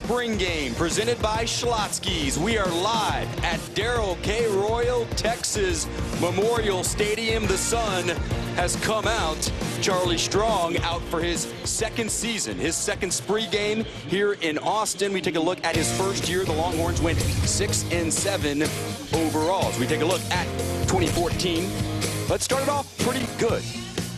Spring game presented by Schlotzsky's. We are live at Darrell K. Royal, Texas Memorial Stadium. The sun has come out. Charlie Strong out for his second season, his second spree game here in Austin. We take a look at his first year. The Longhorns went 6-7 overall. As we take a look at 2014, let's start it off pretty good.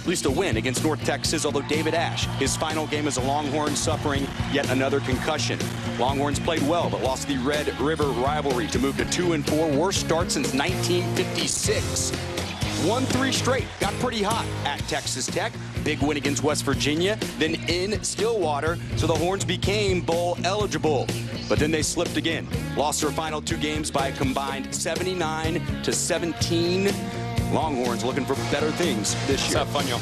At least a win against North Texas, although David Ash, his final game as a Longhorn, suffering yet another concussion. Longhorns played well, but lost the Red River rivalry to move to 2-4. Worst start since 1956. Won 3 straight, got pretty hot at Texas Tech. Big win against West Virginia, then in Stillwater, so the Horns became bowl eligible. But then they slipped again. Lost their final 2 games by a combined 79-17. Longhorns looking for better things this year. What's up, fun, y'all?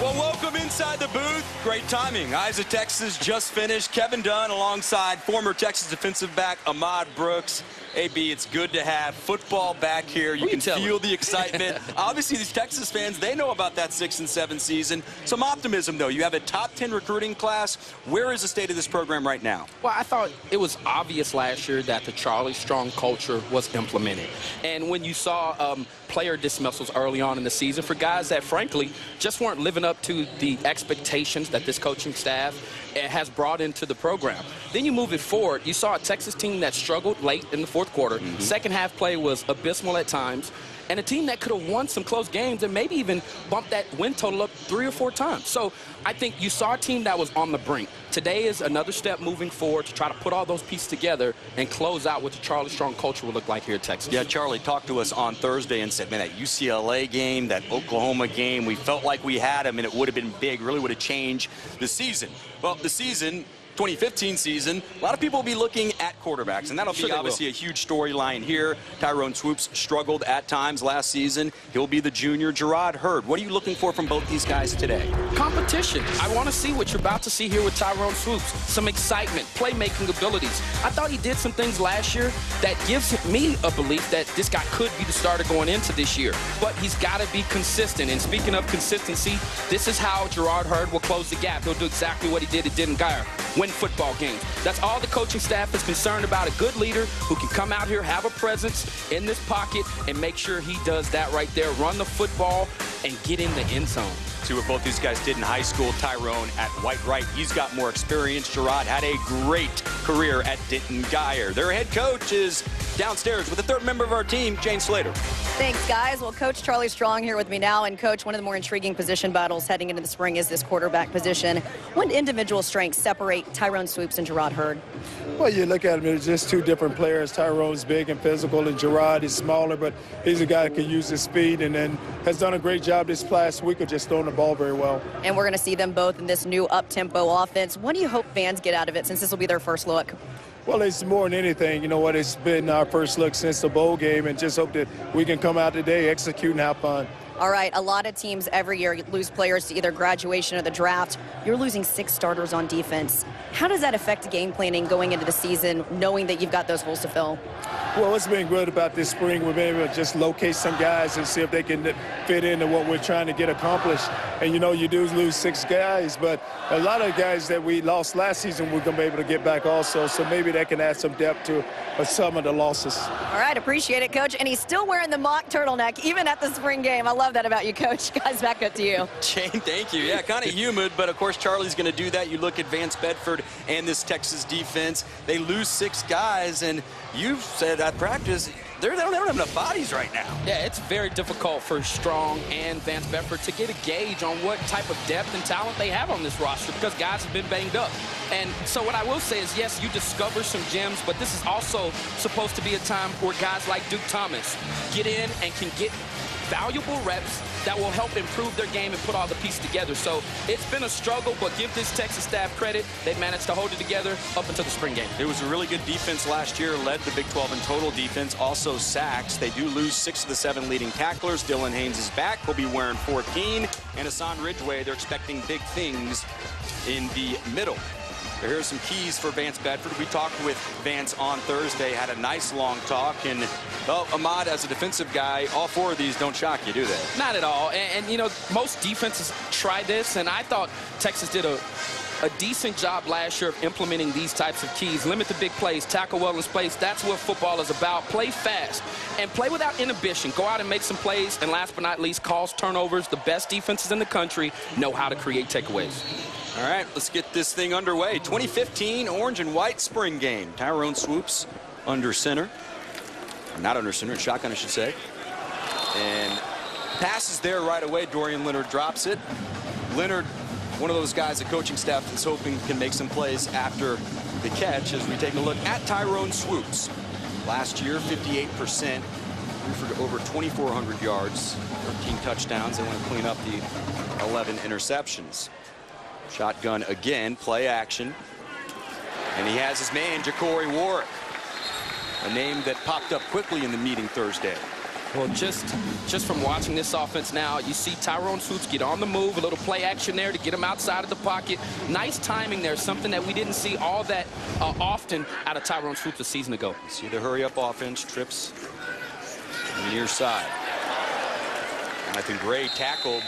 Well, welcome inside the booth. Great timing. Eyes of Texas just finished. Kevin Dunn alongside former Texas defensive back Ahmad Brooks. AB, it's good to have football back here. You can feel the excitement. Obviously, these Texas fans, they know about that 6-7 season. Some optimism, though. You have a top 10 recruiting class. Where is the state of this program right now? Well, I thought it was obvious last year that the Charlie Strong culture was implemented. And when you saw player dismissals early on in the season for guys that, frankly, just weren't living up to the expectations that this coaching staff has brought into the program. Then you move it forward. You saw a Texas team that struggled late in the fourth quarter. Second half play was abysmal at times. And a team that could have won some close games and maybe even bumped that win total up 3 or 4 times. So I think you saw a team that was on the brink. Today is another step moving forward to try to put all those pieces together and close out what the Charlie Strong culture will look like here at Texas. Yeah, Charlie talked to us on Thursday and said, man, that UCLA game, that Oklahoma game, we felt like we had them and it would have been big, really would have changed the season. Well, the season, 2015 season, a lot of people will be looking at quarterbacks, and that'll be obviously a huge storyline here. Tyrone Swoops struggled at times last season. He'll be the junior. Jerrod Hurd, what are you looking for from both these guys today? Competition. I want to see what you're about to see here with Tyrone Swoops. Some excitement, playmaking abilities. I thought he did some things last year that gives me a belief that this guy could be the starter going into this year. But he's got to be consistent. And speaking of consistency, this is how Jerrod Hurd will close the gap. He'll do exactly what he did at Denton Guyer. Win football games. That's all the coaching staff is concerned about. A good leader who can come out here, have a presence in this pocket, and make sure he does that right there. Run the football and get in the end zone. See what both these guys did in high school. Tyrone at White Wright, he's got more experience. Jerrod had a great career at Denton Guyer. Their head coach is downstairs with the third member of our team, Jane Slater. Thanks, guys. Well, Coach Charlie Strong here with me now. And, Coach, one of the more intriguing position battles heading into the spring is this quarterback position. What individual strengths separate Tyrone Swoops and Jerrod Hurd? Well, you look at them, they're just 2 different players. Tyrone's big and physical, and Jerrod is smaller, but he's a guy that can use his speed and then has done a great job this last week of just throwing the ball very well. And we're going to see them both in this new up-tempo offense. What do you hope fans get out of it since this will be their first look? Well, it's more than anything, you know what, it's been our first look since the bowl game, and just hope that we can come out today, execute, and have fun. All right, a lot of teams every year lose players to either graduation or the draft. You're losing 6 starters on defense. How does that affect game planning going into the season, knowing that you've got those holes to fill? Well, what's been good about this spring, we've been able to just locate some guys and see if they can fit into what we're trying to get accomplished. And, you know, you do lose 6 guys, but a lot of guys that we lost last season, we're going to be able to get back also. So maybe that can add some depth to some of the losses. All right, appreciate it, Coach. And he's still wearing the mock turtleneck, even at the spring game. I love that about you, Coach. Guys, back up to you. Jane, thank you. Yeah, kind of humid, but, of course, Charlie's going to do that. You look at Vance Bedford and this Texas defense. They lose 6 guys, and you've said at practice, they don't have enough bodies right now. Yeah, it's very difficult for Strong and Vance Bedford to get a gauge on what type of depth and talent they have on this roster because guys have been banged up. And so what I will say is, yes, you discover some gems, but this is also supposed to be a time where guys like Duke Thomas get in and can get valuable reps that will help improve their game and put all the pieces together. So it's been a struggle, but give this Texas staff credit. They managed to hold it together up until the spring game. It was a really good defense last year, led the Big 12 in total defense, also sacks. They do lose 6 of the 7 leading tacklers. Dylan Haynes is back. He'll be wearing 14. And Hassan Ridgeway, they're expecting big things in the middle. Here's some keys for Vance Bedford. We talked with Vance on Thursday, had a nice long talk, and well, Ahmad, as a defensive guy, all 4 of these don't shock you, do they? Not at all. And you know, most defenses try this, and I thought Texas did a a decent job last year of implementing these types of keys. Limit the big plays, tackle well in space. That's what football is about. Play fast and play without inhibition. Go out and make some plays, and last but not least, cause turnovers. The best defenses in the country know how to create takeaways. All right, let's get this thing underway. 2015 orange and white spring game. Tyrone Swoopes under center. Or not under center, shotgun I should say. And passes there right away. Dorian Leonard drops it. Leonard, one of those guys the coaching staff is hoping can make some plays after the catch as we take a look at Tyrone Swoopes. Last year, 58%, threw for over 2,400 yards, 13 touchdowns. They want to clean up the 11 interceptions. Shotgun again, play action. And he has his man, Ja'Cory Warrick, a name that popped up quickly in the meeting Thursday. Well, just from watching this offense now, you see Tyrone Swoopes get on the move, a little play action there to get him outside of the pocket. Nice timing there, something that we didn't see all that often out of Tyrone Swoopes a season ago. See the hurry-up offense, trips on the near side. Jonathan Gray tackled.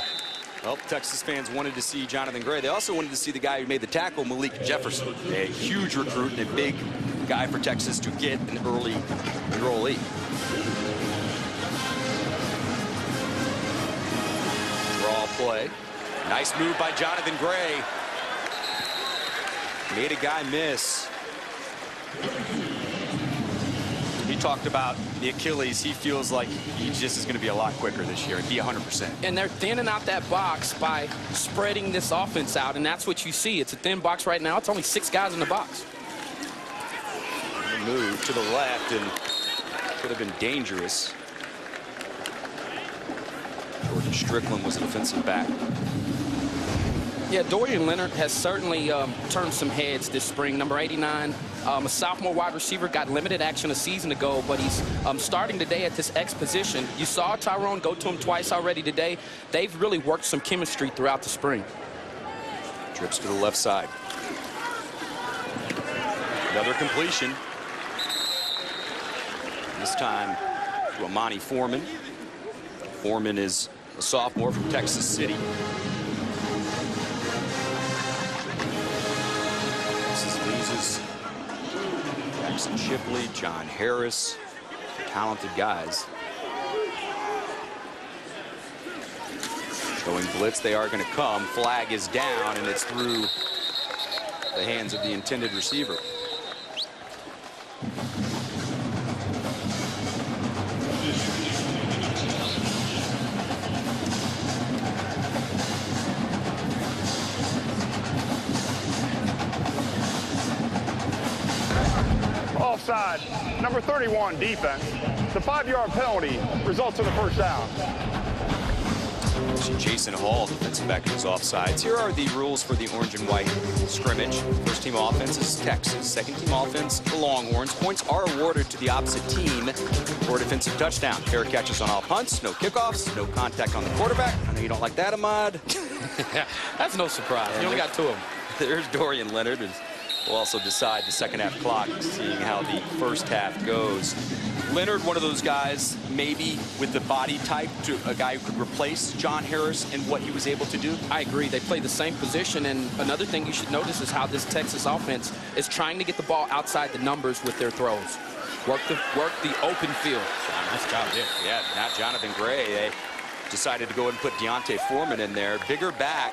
Well, Texas fans wanted to see Jonathan Gray. They also wanted to see the guy who made the tackle, Malik Jefferson, a huge recruit and a big guy for Texas to get an early enrollee. Draw play. Nice move by Jonathan Gray. Made a guy miss. He talked about the Achilles. He feels like he just is going to be a lot quicker this year and be 100%. And they're thinning out that box by spreading this offense out, and that's what you see. It's a thin box right now. It's only 6 guys in the box. Move to the left and could have been dangerous. Jordan Strickland was a defensive back. Yeah, Dorian Leonard has certainly turned some heads this spring. Number 89, a sophomore wide receiver, got limited action a season ago, but he's starting today at this X position. You saw Tyrone go to him twice already today. They've really worked some chemistry throughout the spring. Trips to the left side. Another completion. This time to Amani Foreman. Foreman is a sophomore from Texas City. Jackson Shipley, John Harris, talented guys. Showing blitz, they are going to come. Flag is down, and it's through the hands of the intended receiver. Offside, number 31 defense. The 5-yard penalty results in a first down. See Jason Hall, defensive back, is offsides. Here are the rules for the orange and white scrimmage. First team offense is Texas. Second team offense, the Longhorns. Points are awarded to the opposite team for a defensive touchdown. Fair catches on all punts, no kickoffs, no contact on the quarterback. I know you don't like that, Ahmad. That's no surprise. You only got 2 of them. There's Dorian Leonard. We'll also decide the second half clock, seeing how the first half goes. Leonard, one of those guys, maybe with the body type, to a guy who could replace John Harris in what he was able to do. I agree. They play the same position, and another thing you should notice is how this Texas offense is trying to get the ball outside the numbers with their throws. Work the open field. Nice job there. Yeah, not Jonathan Gray. They decided to go ahead and put Deontay Foreman in there. Bigger back.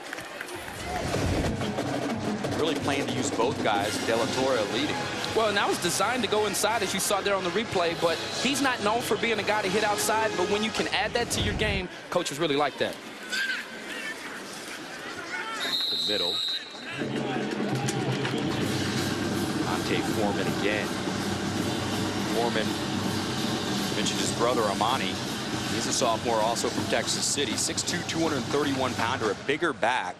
Really plan to use both guys. De La Torre leading. Well, and that was designed to go inside, as you saw there on the replay, but he's not known for being a guy to hit outside, but when you can add that to your game, coaches really like that. The middle. Deontay Foreman again. Foreman mentioned his brother Amani. He's a sophomore, also from Texas City. 6'2", 231-pounder, a bigger back.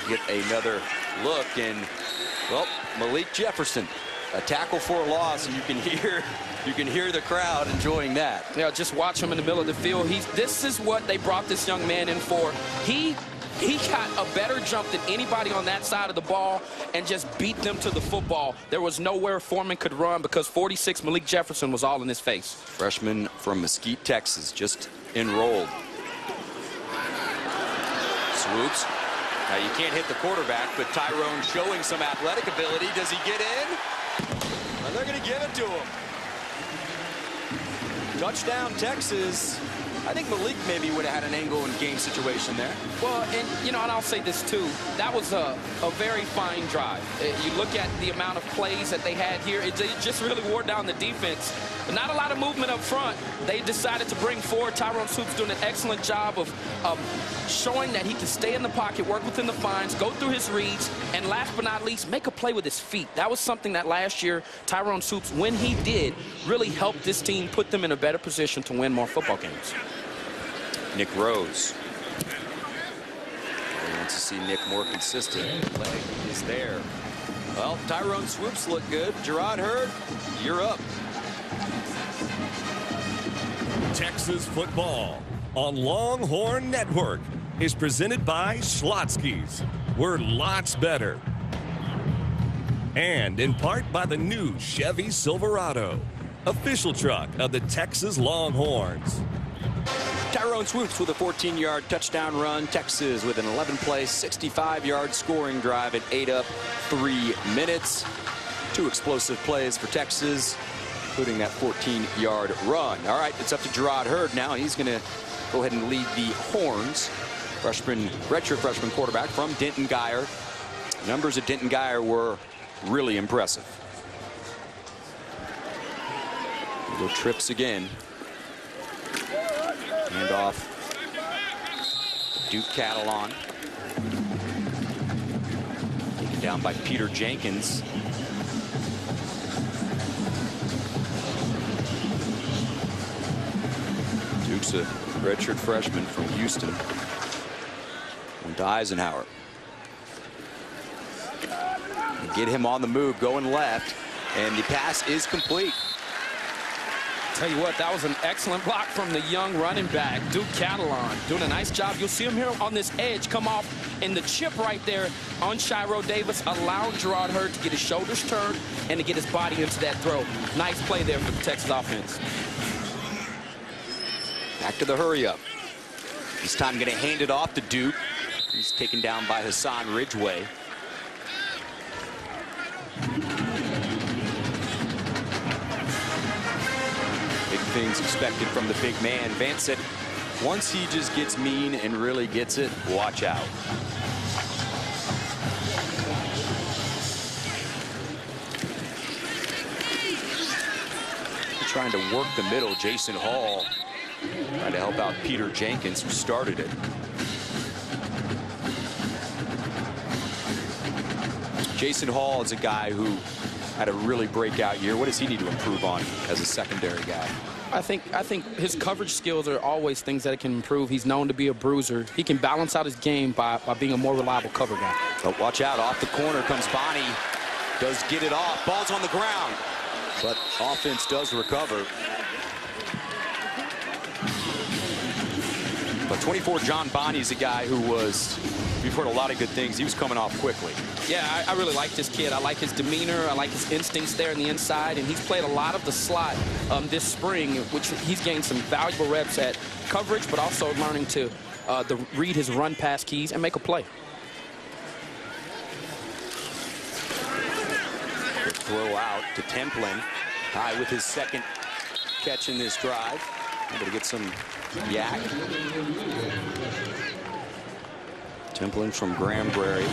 Get another look, and well, Malik Jefferson, a tackle for a loss, and you can hear the crowd enjoying that. Yeah, just watch him in the middle of the field. This is what they brought this young man in for. He got a better jump than anybody on that side of the ball and just beat them to the football. There was nowhere Foreman could run because 46 Malik Jefferson was all in his face. Freshman from Mesquite, Texas, just enrolled. Swoopes. Now, you can't hit the quarterback, but Tyrone showing some athletic ability. Does he get in? Well, they're going to give it to him. Touchdown, Texas. I think Malik maybe would have had an angle and game situation there. Well, and, you know, and I'll say this, too. That was a very fine drive. You look at the amount of plays that they had here. It just really wore down the defense. Not a lot of movement up front. They decided to bring forward. Tyrone Swoopes doing an excellent job of showing that he can stay in the pocket, work within the fines, go through his reads, and last but not least, make a play with his feet. That was something that last year Tyrone Swoopes, when he did, really helped this team put them in a better position to win more football games. Nick Rose. He wants to see Nick more consistent. Leg is there. Well, Tyrone Swoopes look good. Gerard Hurd, you're up. Texas football on Longhorn Network is presented by Schlotzsky's. We're lots better. And in part by the new Chevy Silverado, official truck of the Texas Longhorns. Tyrone Swoopes with a 14-yard touchdown run. Texas with an 11-play, 65-yard scoring drive and ate up 3 minutes. 2 explosive plays for Texas, including that 14-yard run. All right, it's up to Gerard Hurd now. He's going to go ahead and lead the Horns. Redshirt freshman quarterback from Denton Guyer. Numbers at Denton Guyer were really impressive. Little trips again. Hand off. Duke Catalon. Taken down by Peter Jenkins. Duke's a redshirt freshman from Houston. Went to Eisenhower. And get him on the move, going left, and the pass is complete. Tell you what, that was an excellent block from the young running back, Duke Catalon, doing a nice job. You'll see him here on this edge come off in the chip right there on Shiro Davis, allowing Gerard Hurd to get his shoulders turned and to get his body into that throw. Nice play there for the Texas offense. Back to the hurry up. This time going to hand it off to Duke. He's taken down by Hassan Ridgeway. Big things expected from the big man. Vance said once he just gets mean and really gets it, watch out. Trying to work the middle. Jason Hall trying to help out Peter Jenkins, who started it. Jason Hall is a guy who had a really breakout year. What does he need to improve on as a secondary guy? I think his coverage skills are always things that can improve. He's known to be a bruiser. He can balance out his game by being a more reliable cover guy. But watch out, off the corner comes Bonnie. Does get it off. Ball's on the ground. But offense does recover. But 24, John Bonnie is a guy who was, we've heard a lot of good things. He was coming off quickly. Yeah, I really like this kid. I like his demeanor. I like his instincts there in the inside. And he's played a lot of the slot this spring, which he's gained some valuable reps at coverage, but also learning to read his run-pass keys and make a play. Throw out to Templin. High with his second catch in this drive. Able to get some yak. Templin from Granbury.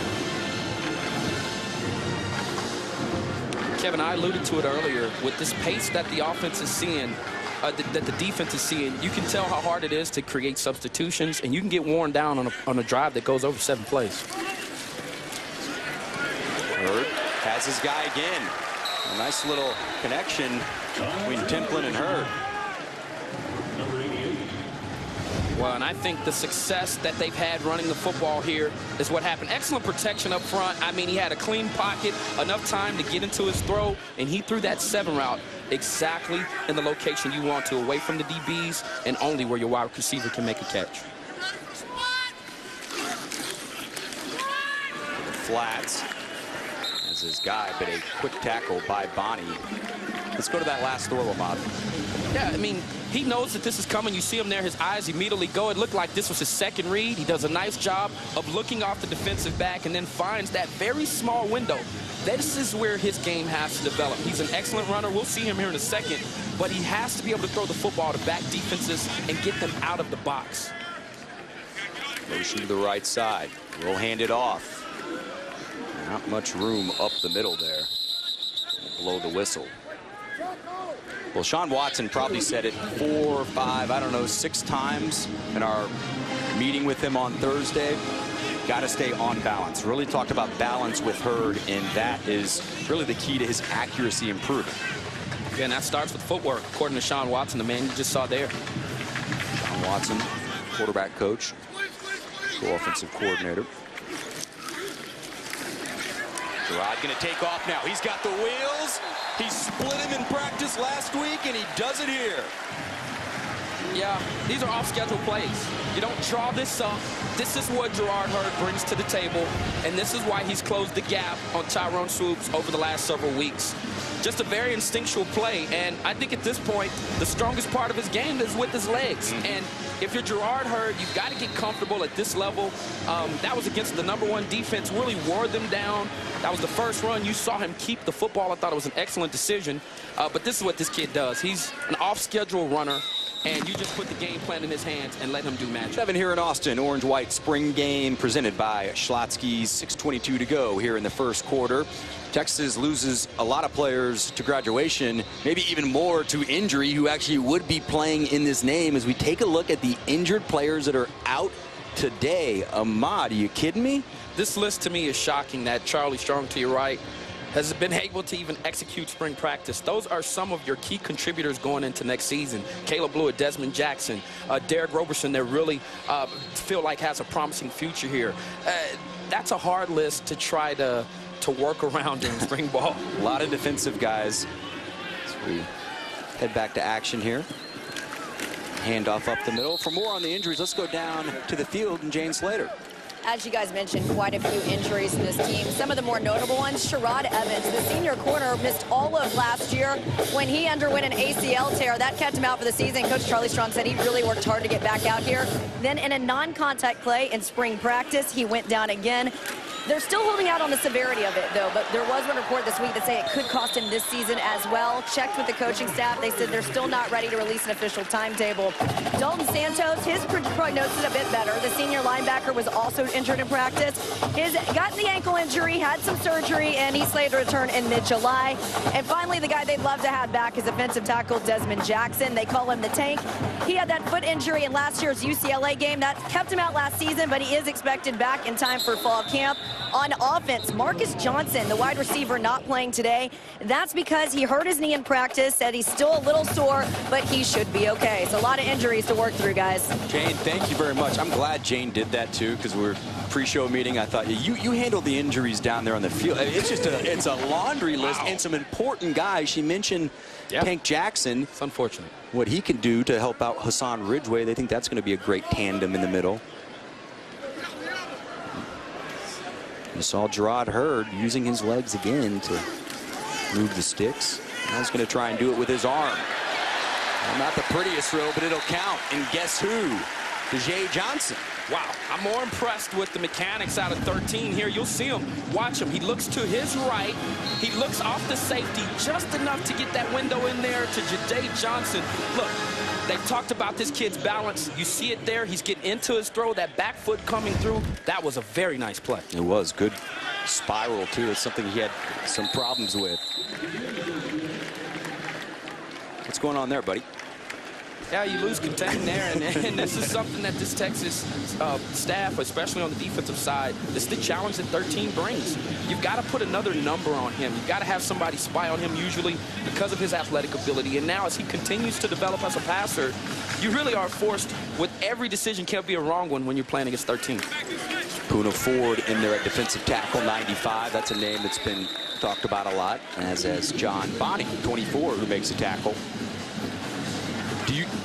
Kevin, I alluded to it earlier. With this pace that the offense is seeing, that the defense is seeing, you can tell how hard it is to create substitutions, and you can get worn down on a drive that goes over 7 plays. Hurd has his guy again. A nice little connection between Templin and Hurd. Well, and I think the success that they've had running the football here is what happened. Excellent protection up front. I mean, he had a clean pocket, enough time to get into his throw, and he threw that 7 route exactly in the location you want to, away from the DBs and only where your wide receiver can make a catch. Flats as his guy, but a quick tackle by Bonnie. Let's go to that last throw, Ahmad. Yeah, I mean, He knows that this is coming. You see him there, his eyes immediately go. It looked like this was his second read. He does a nice job of looking off the defensive back and then finds that very small window. This is where his game has to develop. He's an excellent runner. We'll see him here in a second, but he has to be able to throw the football to back defenses and get them out of the box. Motion to the right side. Will hand it off. Not much room up the middle there. Blow the whistle. Well, Sean Watson probably said it 4, 5, I don't know, 6 times in our meeting with him on Thursday. Got to stay on balance. Really talked about balance with Hurd, and that is really the key to his accuracy improving. Again, that starts with footwork, according to Sean Watson, the man you just saw there. Sean Watson, quarterback coach, co-offensive coordinator. Gerard going to take off now. He's got the wheels. He split him in practice last week, and he does it here. Yeah, these are off-schedule plays. You don't draw this up. This is what Gerard Hurd brings to the table, and this is why he's closed the gap on Tyrone Swoopes over the last several weeks. Just a very instinctual play, and I think at this point, the strongest part of his game is with his legs. And if you're Gerard Hurd, you've got to get comfortable at this level. That was against the #1 defense, really wore them down. That was the first run. You saw him keep the football. I thought it was an excellent decision. But this is what this kid does. He's an off-schedule runner, and you just put the game plan in his hands and let him do magic. 7 here in Austin, orange-white spring game presented by Schlotzsky's. 6:22 to go here in the first quarter. Texas loses a lot of players to graduation, maybe even more to injury, who actually would be playing in this name. As we take a look at the injured players that are out today. Ahmad, are you kidding me? This list to me is shocking that Charlie Strong to your right has been able to even execute spring practice. Those are some of your key contributors going into next season. Caleb Blewett, Desmond Jackson, Derek Roberson, that really feel like has a promising future here. That's a hard list to try to work around during spring ball. A lot of defensive guys. As we head back to action here. Handoff up the middle. For more on the injuries, let's go down to the field and Jane Slater. As you guys mentioned, quite a few injuries in this team. Some of the more notable ones, Sherrod Evans, the senior corner, missed all of last year when he underwent an ACL tear. That kept him out for the season. Coach Charlie Strong said he really worked hard to get back out here. Then in a non-contact play in spring practice, he went down again. They're still holding out on the severity of it, though, but there was one report this week that say it could cost him this season as well. Checked with the coaching staff. They said they're still not ready to release an official timetable. Dalton Santos, his prognosis is a bit better. The senior linebacker was also injured in practice. Got the ankle injury, had some surgery, and he's slated to return in mid-July. And finally, the guy they'd love to have back is offensive tackle Desmond Jackson. They call him the Tank. He had that foot injury in last year's UCLA game. That kept him out last season, but he is expected back in time for fall camp. On offense, Marcus Johnson, the wide receiver, not playing today. That's because he hurt his knee in practice, said he's still a little sore, but he should be okay. So a lot of injuries to work through, guys. Jane, thank you very much. I'm glad Jane did that, too, because we're pre-show meeting. I thought you handled the injuries down there on the field. It's just it's a laundry list and some important guys. She mentioned Tank Jackson. It's unfortunate. What he can do to help out Hassan Ridgeway. They think that's going to be a great tandem in the middle. You saw Gerard Hurd using his legs again to move the sticks. Now he's going to try and do it with his arm. Well, not the prettiest throw, but it'll count. And guess who? Jay Johnson. Wow, I'm more impressed with the mechanics out of 13 here. You'll see him. Watch him. He looks to his right. He looks off the safety just enough to get that window in there to Jay Johnson. Look, they talked about this kid's balance. You see it there. He's getting into his throw. That back foot coming through. That was a very nice play. It was. Good spiral, too. It's something he had some problems with. What's going on there, buddy? Yeah, you lose contain there, and this is something that this Texas staff, especially on the defensive side, this is the challenge that 13 brings. You've got to put another number on him. You've got to have somebody spy on him, usually because of his athletic ability. And now as he continues to develop as a passer, you really are forced with every decision can't be a wrong one when you're playing against 13. Poona Ford in there at defensive tackle, 95. That's a name that's been talked about a lot, as John Bonney, 24, who makes a tackle.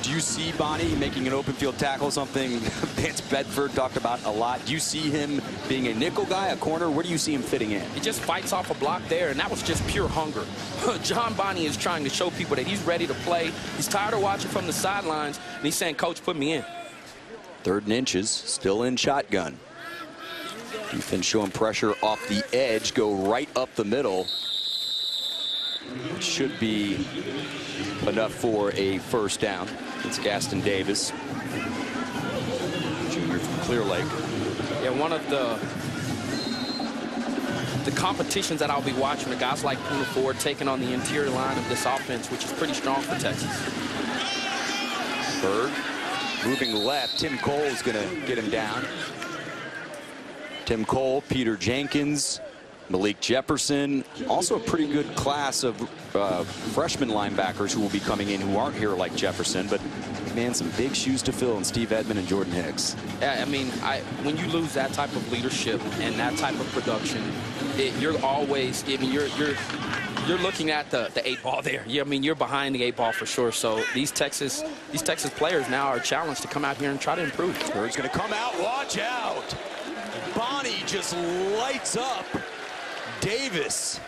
Do you see Bonnie making an open field tackle, something Vance Bedford talked about a lot? Do you see him being a nickel guy, a corner? Where do you see him fitting in? He just fights off a block there, and that was just pure hunger. John Bonnie is trying to show people that he's ready to play. He's tired of watching from the sidelines, and he's saying, Coach, put me in. 3rd and inches, still in shotgun. Defense showing pressure off the edge, go right up the middle. It should be enough for a 1st down. It's Gaston Davis, junior from Clear Lake. Yeah, one of the competitions that I'll be watching are guys like Poona Ford taking on the interior line of this offense, which is pretty strong for Texas. Bird moving left. Tim Cole is going to get him down. Tim Cole, Peter Jenkins, Malik Jefferson. Also a pretty good class of freshman linebackers who will be coming in who aren't here like Jefferson, but man, some big shoes to fill in Steve Edmond and Jordan Hicks. Yeah, I mean, when you lose that type of leadership and that type of production, you're always, I mean, you're looking at the 8 ball there. Yeah, I mean, you're behind the 8 ball for sure. So these Texas players now are challenged to come out here and try to improve. Bird's going to come out. Watch out. Bonnie just lights up Davis.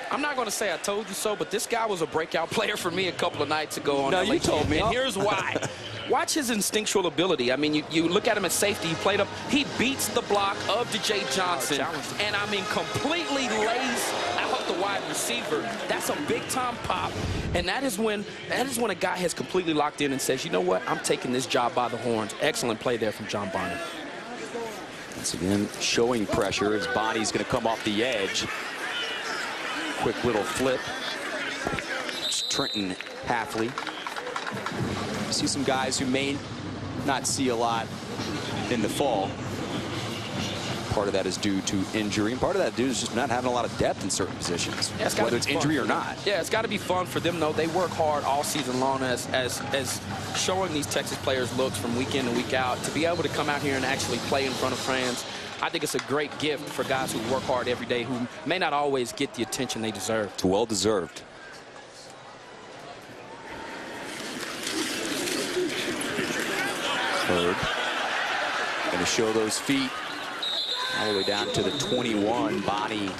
I'm not going to say I told you so, but this guy was a breakout player for me a couple of nights ago on No, you told me. And here's why. Watch his instinctual ability. I mean, you look at him at safety. He played up. He beats the block of DJ Johnson. And, I mean, completely lays out the wide receiver. That's a big-time pop. And that is when a guy has completely locked in and says, you know what, I'm taking this job by the horns. Excellent play there from John Bonnie. Once again, showing pressure as Bonnie's going to come off the edge. Quick little flip. It's Trenton Halfley. See some guys who may not see a lot in the fall. Part of that is due to injury, and part of that due is just not having a lot of depth in certain positions, yeah, whether it's injury or not. Yeah, it's got to be fun for them, though. They work hard all season long as showing these Texas players looks from week in and week out. To be able to come out here and actually play in front of fans, I think it's a great gift for guys who work hard every day, who may not always get the attention they deserve. It's well deserved. Bird going to show those feet all the way down to the 21. Bonnie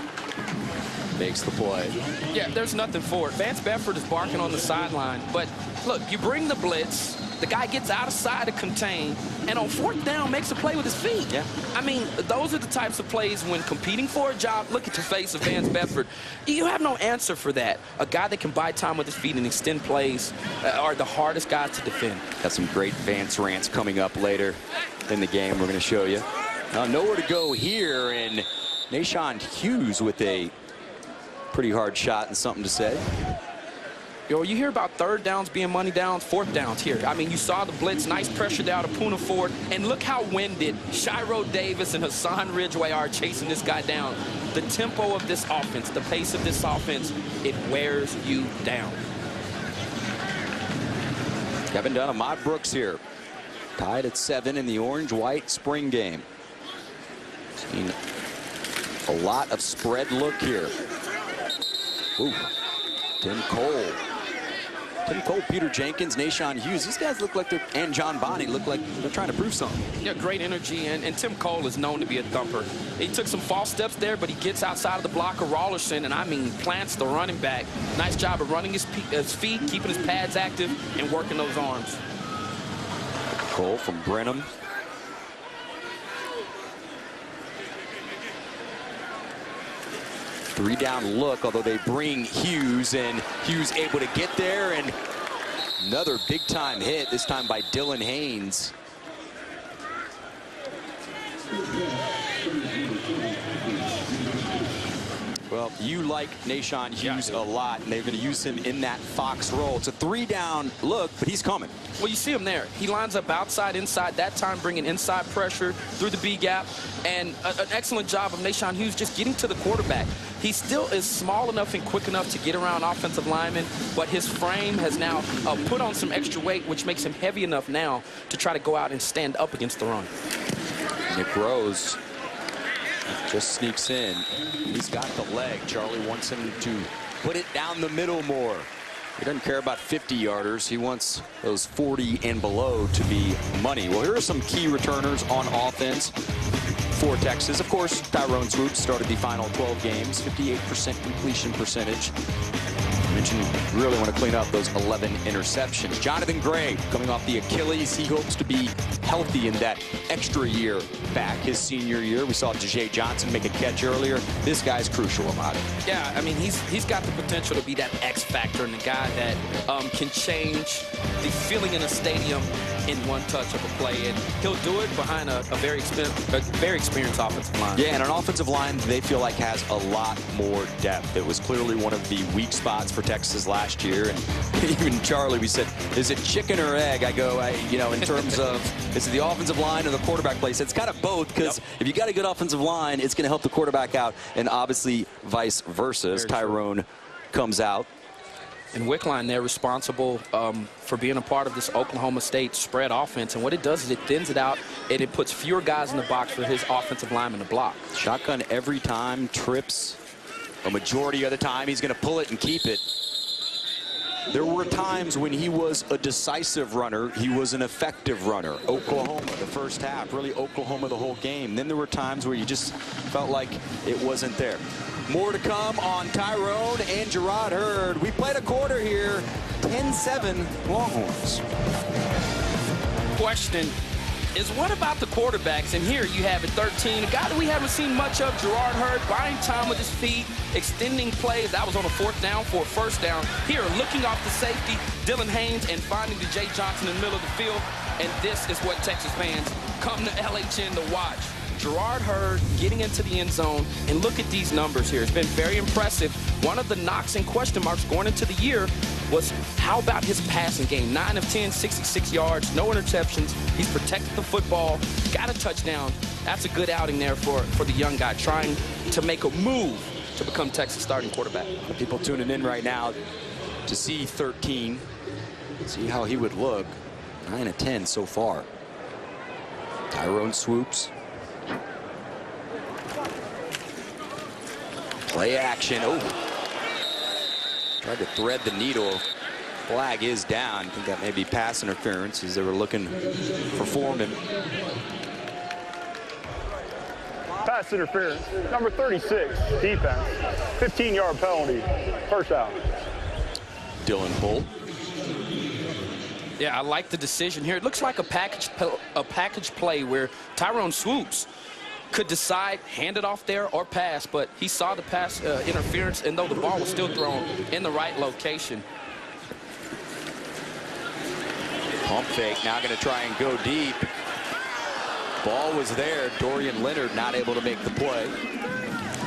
makes the play. Yeah, there's nothing for it. Vance Bedford is barking on the sideline, but look, you bring the blitz, the guy gets outside to contain, and on 4th down makes a play with his feet. Yeah. I mean, those are the types of plays when competing for a job. Look at the face of Vance Bedford. You have no answer for that. A guy that can buy time with his feet and extend plays are the hardest guys to defend. Got some great Vance rants coming up later in the game. We're going to show you. Nowhere to go here, and Nahshon Hughes with a pretty hard shot and something to say. You hear about 3rd downs being money downs, 4th downs here. I mean, you saw the blitz, nice pressure down to Poona Ford, and look how winded Shiro Davis and Hassan Ridgeway are chasing this guy down. The tempo of this offense, the pace of this offense, it wears you down. Kevin Dunn, Ahmad Brooks here. Tied at 7 in the orange-white spring game. Seen a lot of spread look here. Ooh, Tim Cole. Tim Cole, Peter Jenkins, Nahshon Hughes. These guys look like and John Bonnie look like they're trying to prove something. Yeah, great energy, and Tim Cole is known to be a thumper. He took some false steps there, but he gets outside of the block of Rollerson, and I mean, plants the running back. Nice job of running his feet, keeping his pads active, and working those arms. Cole from Brenham. Three-down look, although they bring Hughes, and Hughes able to get there, and another big-time hit, this time by Dylan Haynes. Well, you like Nahshon Hughes a lot, and they're going to use him in that Fox role. It's a 3-down look, but he's coming. Well, you see him there. He lines up outside, inside, that time bringing inside pressure through the B-gap, and an excellent job of Nahshon Hughes just getting to the quarterback. He still is small enough and quick enough to get around offensive linemen, but his frame has now put on some extra weight, which makes him heavy enough now to try to go out and stand up against the run. Nick Rose just sneaks in. He's got the leg. Charlie wants him to put it down the middle more. He doesn't care about 50-yarders. He wants those 40 and below to be money. Well, here are some key returners on offense for Texas. Of course, Tyrone Swoops started the final 12 games, 58% completion percentage. I mentioned really want to clean up those 11 interceptions. Jonathan Gray coming off the Achilles. He hopes to be healthy in that extra year back his senior year. We saw Tajay Johnson make a catch earlier. This guy's crucial about it. Yeah, I mean, he's got the potential to be that X factor and the guy that can change the feeling in a stadium in one touch of a play, and he'll do it behind a very experienced offensive line. Yeah, and an offensive line they feel like has a lot more depth. It was clearly one of the weak spots for Texas last year, and even Charlie, we said, is it chicken or egg? I go, you know, in terms of is it the offensive line or the quarterback play? So it's kind of both, because if you got a good offensive line, it's going to help the quarterback out, and obviously vice versa as Tyrone comes out. And Wickline, they're responsible for being a part of this Oklahoma State spread offense. And what it does is it thins it out, and it puts fewer guys in the box for his offensive lineman to block. Shotgun every time, trips a majority of the time. He's going to pull it and keep it. There were times when he was a decisive runner. He was an effective runner. Oklahoma, the first half, really Oklahoma the whole game. Then there were times where you just felt like it wasn't there. More to come on Tyrone and Jerrod Heard. We played a quarter here, 10-7 Longhorns. Question is, what about the quarterbacks? And here you have at 13, a guy that we haven't seen much of, Jerrod Heard, buying time with his feet, extending plays. That was on a 4th down for a 1st down. Here, looking off the safety, Dylan Haynes, and finding Tajay Johnson in the middle of the field. And this is what Texas fans come to LHN to watch. Jerrod Heard getting into the end zone, and look at these numbers here. It's been very impressive. One of the knocks and question marks going into the year was, how about his passing game? 9 of 10, 66 yards, no interceptions. He's protected the football, got a touchdown. That's a good outing there for the young guy trying to make a move to become Texas starting quarterback. People tuning in right now to see 13, see how he would look. 9 of 10 so far. Tyrone Swoops. Play action. Oh, tried to thread the needle. Flag is down. I think that may be pass interference as they were looking for Foreman. Pass interference. Number 36, defense. 15-yard penalty. First down. Dylan Bolt. Yeah, I like the decision here. It looks like a package play where Tyrone Swoops could decide, hand it off there or pass, but he saw the pass interference, and though the ball was still thrown in the right location. Pump fake, now going to try and go deep. Ball was there. Dorian Leonard not able to make the play.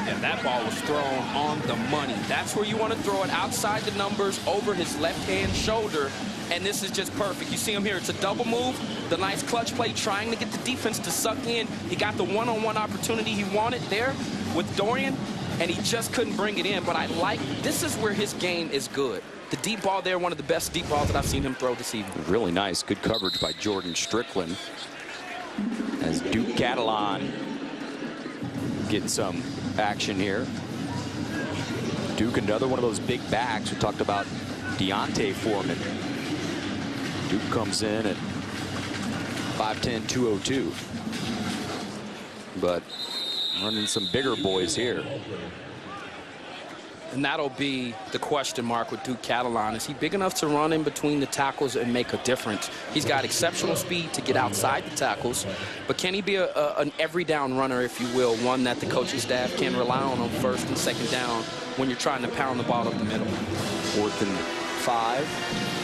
And that ball was thrown on the money. That's where you want to throw it, outside the numbers, over his left-hand shoulder. And this is just perfect. You see him here. It's a double move. The nice clutch play, trying to get the defense to suck in. He got the one-on-one opportunity he wanted there with Dorian, and he just couldn't bring it in. But I like, this is where his game is good. The deep ball there, one of the best deep balls that I've seen him throw this evening. Really nice. Good coverage by Jordan Strickland. As Duke Catalan getting some action here. Duke, another one of those big backs. We talked about Deontay Foreman. Duke comes in at 5'10", 202. But running some bigger boys here. And that'll be the question mark with Duke Catalan. Is he big enough to run in between the tackles and make a difference? He's got exceptional speed to get outside the tackles, but can he be an every down runner, if you will, one that the coaching staff can rely on 1st and 2nd down when you're trying to pound the ball up the middle? 4th and 5.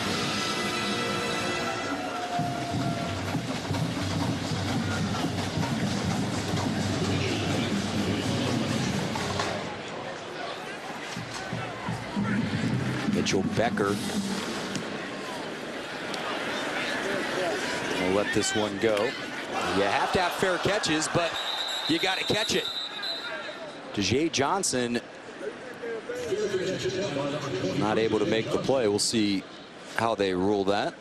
Mitchell Becker will let this one go. You have to have fair catches, but you got to catch it. Tajay Johnson not able to make the play. We'll see how they rule that.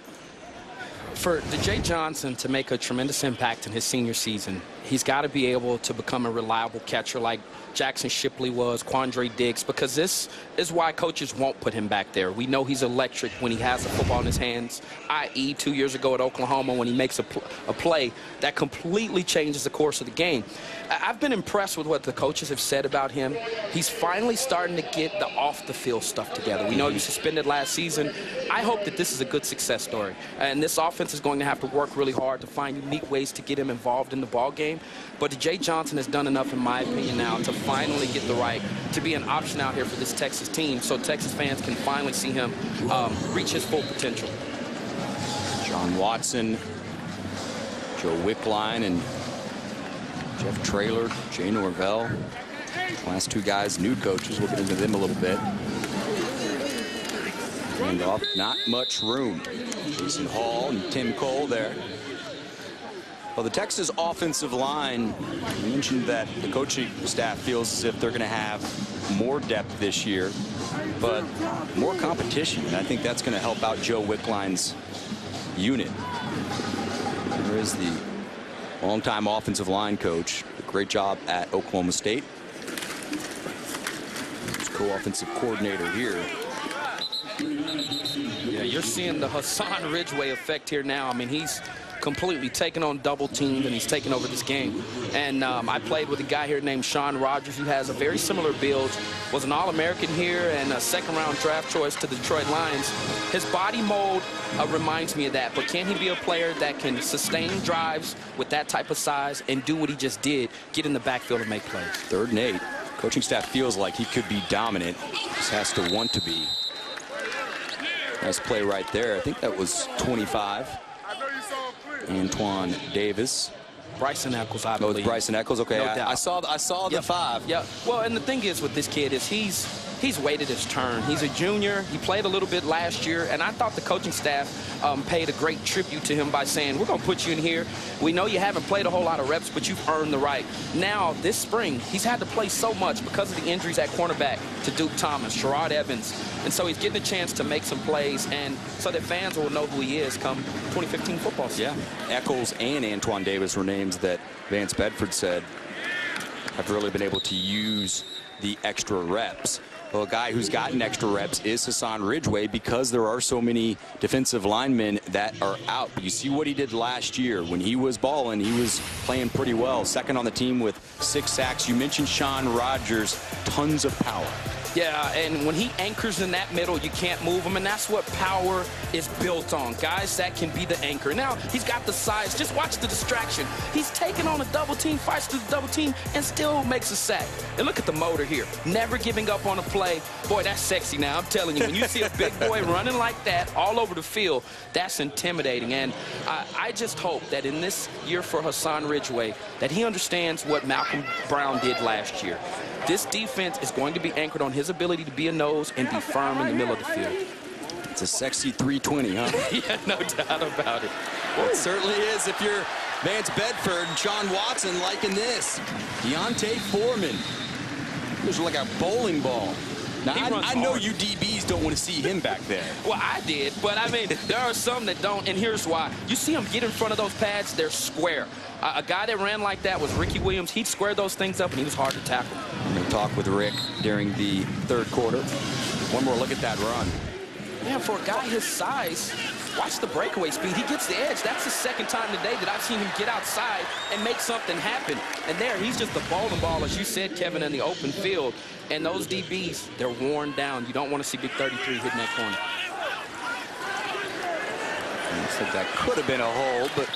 For Tajay Johnson to make a tremendous impact in his senior season, he's got to be able to become a reliable catcher like Jackson Shipley was, Quandre Diggs, because this is why coaches won't put him back there. We know he's electric when he has the football in his hands, i.e. 2 years ago at Oklahoma when he makes a play that completely changes the course of the game. I've been impressed with what the coaches have said about him. He's finally starting to get the off-the-field stuff together. We know he was suspended last season. I hope that this is a good success story. And this offense is going to have to work really hard to find unique ways to get him involved in the ball game. But Jay Johnson has done enough, in my opinion, now to finally get the right to be an option out here for this Texas team so Texas fans can finally see him reach his full potential. John Watson, Joe Wickline, and Jeff Traylor, Jay Norvell. Last two guys, new coaches. We'll get into them a little bit. And off, not much room. Jason Hall and Tim Cole there. Well, the Texas offensive line, you mentioned that the coaching staff feels as if they're going to have more depth this year, but more competition. And I think that's going to help out Joe Wickline's unit. There is the longtime offensive line coach. Great job at Oklahoma State. He's co-offensive coordinator here. Yeah, you're seeing the Hassan Ridgeway effect here now. I mean, he's completely taken on double teams, and he's taken over this game. And I played with a guy here named Sean Rogers, who has a very similar build, was an All-American here and a second-round draft choice to the Detroit Lions. His body mold reminds me of that, but can he be a player that can sustain drives with that type of size and do what he just did, get in the backfield and make plays? 3rd and 8. Coaching staff feels like he could be dominant. Just has to want to be. Nice play right there. I think that was 25. Antoine Davis. Bryson Eccles, I believe. Oh, Bryson Eccles. Okay, no I saw the 5. Yeah. Well, and the thing is with this kid is he's waited his turn. He's a junior. He played a little bit last year, and I thought the coaching staff paid a great tribute to him by saying, we're going to put you in here. We know you haven't played a whole lot of reps, but you've earned the right. Now, this spring, he's had to play so much because of the injuries at cornerback to Duke Thomas, Sherrod Evans, and so he's getting a chance to make some plays, and so that fans will know who he is come 2015 football season. Yeah, Eccles and Antoine Davis were names that Vance Bedford said have really been able to use the extra reps. Well, a guy who's gotten extra reps is Hassan Ridgeway because there are so many defensive linemen that are out. But you see what he did last year. When he was balling, he was playing pretty well. Second on the team with 6 sacks. You mentioned Sean Rogers, tons of power. Yeah, and when he anchors in that middle, you can't move him, and that's what power is built on. Guys that can be the anchor. Now, he's got the size. Just watch the distraction. He's taking on a double team, fights through the double team, and still makes a sack. And look at the motor here. Never giving up on a play. Boy, that's sexy now. I'm telling you, when you see a big boy running like that all over the field, that's intimidating. And I just hope that in this year for Hassan Ridgeway, that he understands what Malcolm Brown did last year. This defense is going to be anchored on his ability to be a nose and be firm in the middle of the field. It's a sexy 320, huh? Yeah, no doubt about it. Well, it certainly is if you're Vance Bedford and Sean Watson liking this. Deontay Foreman. It was like a bowling ball. Now, I know you DBs don't want to see him back there. Well, I did, but I mean, there are some that don't, and here's why. You see him get in front of those pads, they're square. A guy that ran like that was Ricky Williams. He'd square those things up, and he was hard to tackle. I'm going to talk with Rick during the 3rd quarter. One more look at that run. Man, for a guy his size, watch the breakaway speed. He gets the edge. That's the 2nd time today that I've seen him get outside and make something happen. And there, he's just a bowling ball, as you said, Kevin, in the open field. And those DBs, they're worn down. You don't want to see Big 33 hitting that corner. Looks like that could have been a hold, but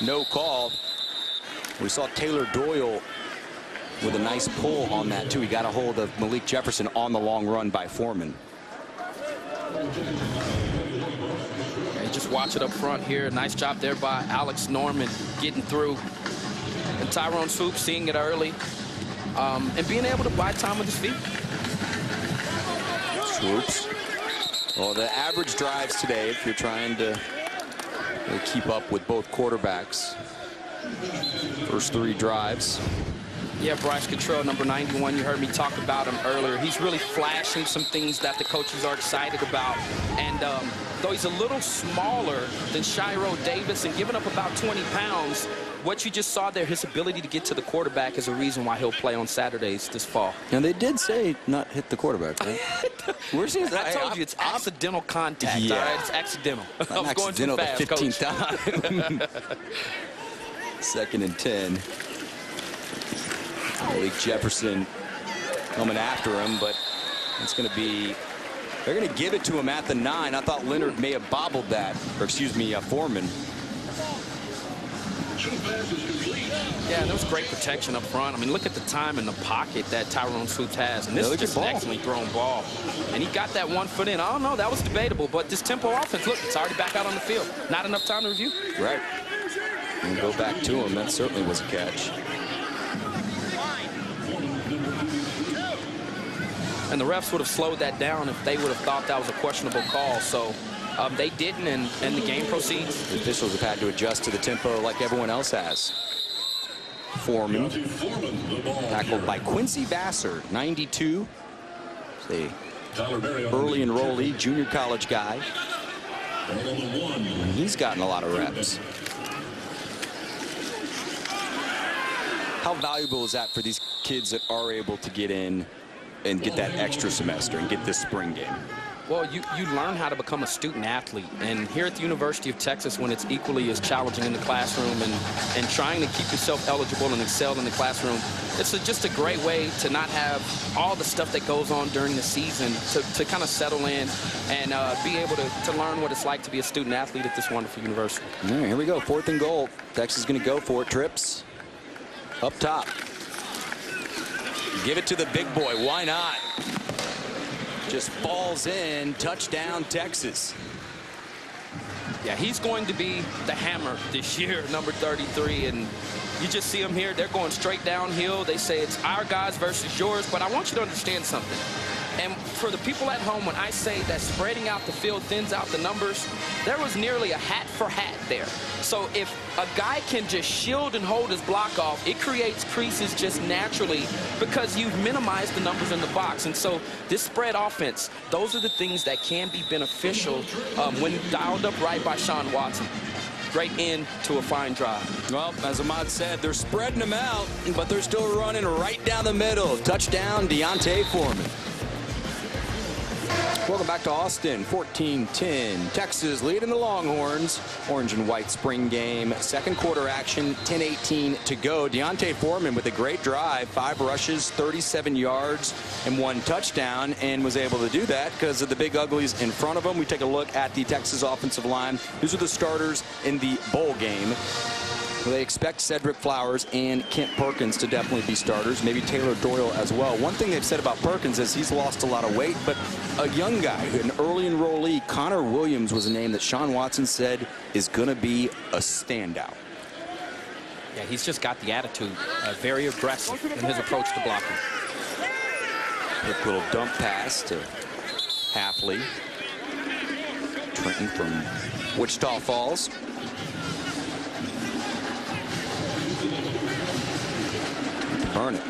no call. We saw Taylor Doyle with a nice pull on that, too. He got a hold of Malik Jefferson on the long run by Foreman. Just watch it up front here. Nice job there by Alex Norman getting through. And Tyrone Swoop seeing it early and being able to buy time with his feet. Swoops. Well, the average drives today, if you're trying to keep up with both quarterbacks. First 3 drives. Yeah, Bryce Cottrell, number 91. You heard me talk about him earlier. He's really flashing some things that the coaches are excited about. And though he's a little smaller than Shiro Davis and giving up about 20 pounds, what you just saw there, his ability to get to the quarterback is a reason why he'll play on Saturdays this fall. And they did say not hit the quarterback, right? I told you, it's accidental contact. Yeah. All right, it's accidental. I'm Not going too accidental fast, the 15th Coach. time. 2nd and 10. Malik Jefferson coming after him, but it's going to be, they're going to give it to him at the 9. I thought Leonard may have bobbled that, or excuse me, Foreman. Yeah, there was great protection up front. I mean, look at the time in the pocket that Tyrone Swoops has. And this is just an excellently thrown ball. And he got that 1 foot in. I don't know, that was debatable. But this tempo offense, look, it's already back out on the field. Not enough time to review. Right. And go back to him. That certainly was a catch. And the refs would have slowed that down if they would have thought that was a questionable call. So they didn't, and the game proceeds. The officials have had to adjust to the tempo like everyone else has. Foreman, tackled by Quincy Vassar, 92. The early enrollee, junior college guy. And he's gotten a lot of reps. How valuable is that for these kids that are able to get in and get that extra semester and get this spring game? Well, you learn how to become a student athlete. And here at the University of Texas, when it's equally as challenging in the classroom and trying to keep yourself eligible and excel in the classroom, it's just a great way to not have all the stuff that goes on during the season, to kind of settle in and be able to learn what it's like to be a student athlete at this wonderful university. All right, here we go, 4th and goal. Texas is going to go for it. Trips up top. Give it to the big boy. Why not? Just falls in. Touchdown, Texas. Yeah, he's going to be the hammer this year, number 33. And you just see him here. They're going straight downhill. They say it's our guys versus yours. But I want you to understand something. And for the people at home, when I say that spreading out the field thins out the numbers, there was nearly a hat for hat there. So if a guy can just shield and hold his block off, it creates creases just naturally because you've minimized the numbers in the box. And so this spread offense, those are the things that can be beneficial when dialed up right by Sean Watson. Great end to a fine drive. Well, as Ahmad said, they're spreading them out, but they're still running right down the middle. Touchdown, Deontay Foreman. Welcome back to Austin, 14-10. Texas leading the Longhorns. Orange and white spring game. 2nd quarter action, 10:18 to go. Deontay Foreman with a great drive. 5 rushes, 37 yards, and 1 touchdown, and was able to do that because of the big uglies in front of him. We take a look at the Texas offensive line. These are the starters in the bowl game. Well, they expect Cedric Flowers and Kent Perkins to definitely be starters, maybe Taylor Doyle as well. One thing they've said about Perkins is he's lost a lot of weight, but a young guy, an early enrollee, Connor Williams, was a name that Sean Watson said is going to be a standout. Yeah, he's just got the attitude, very aggressive in his approach to blocking. Quick little dump pass to Hafley. Trenton from Wichita Falls. Burn it.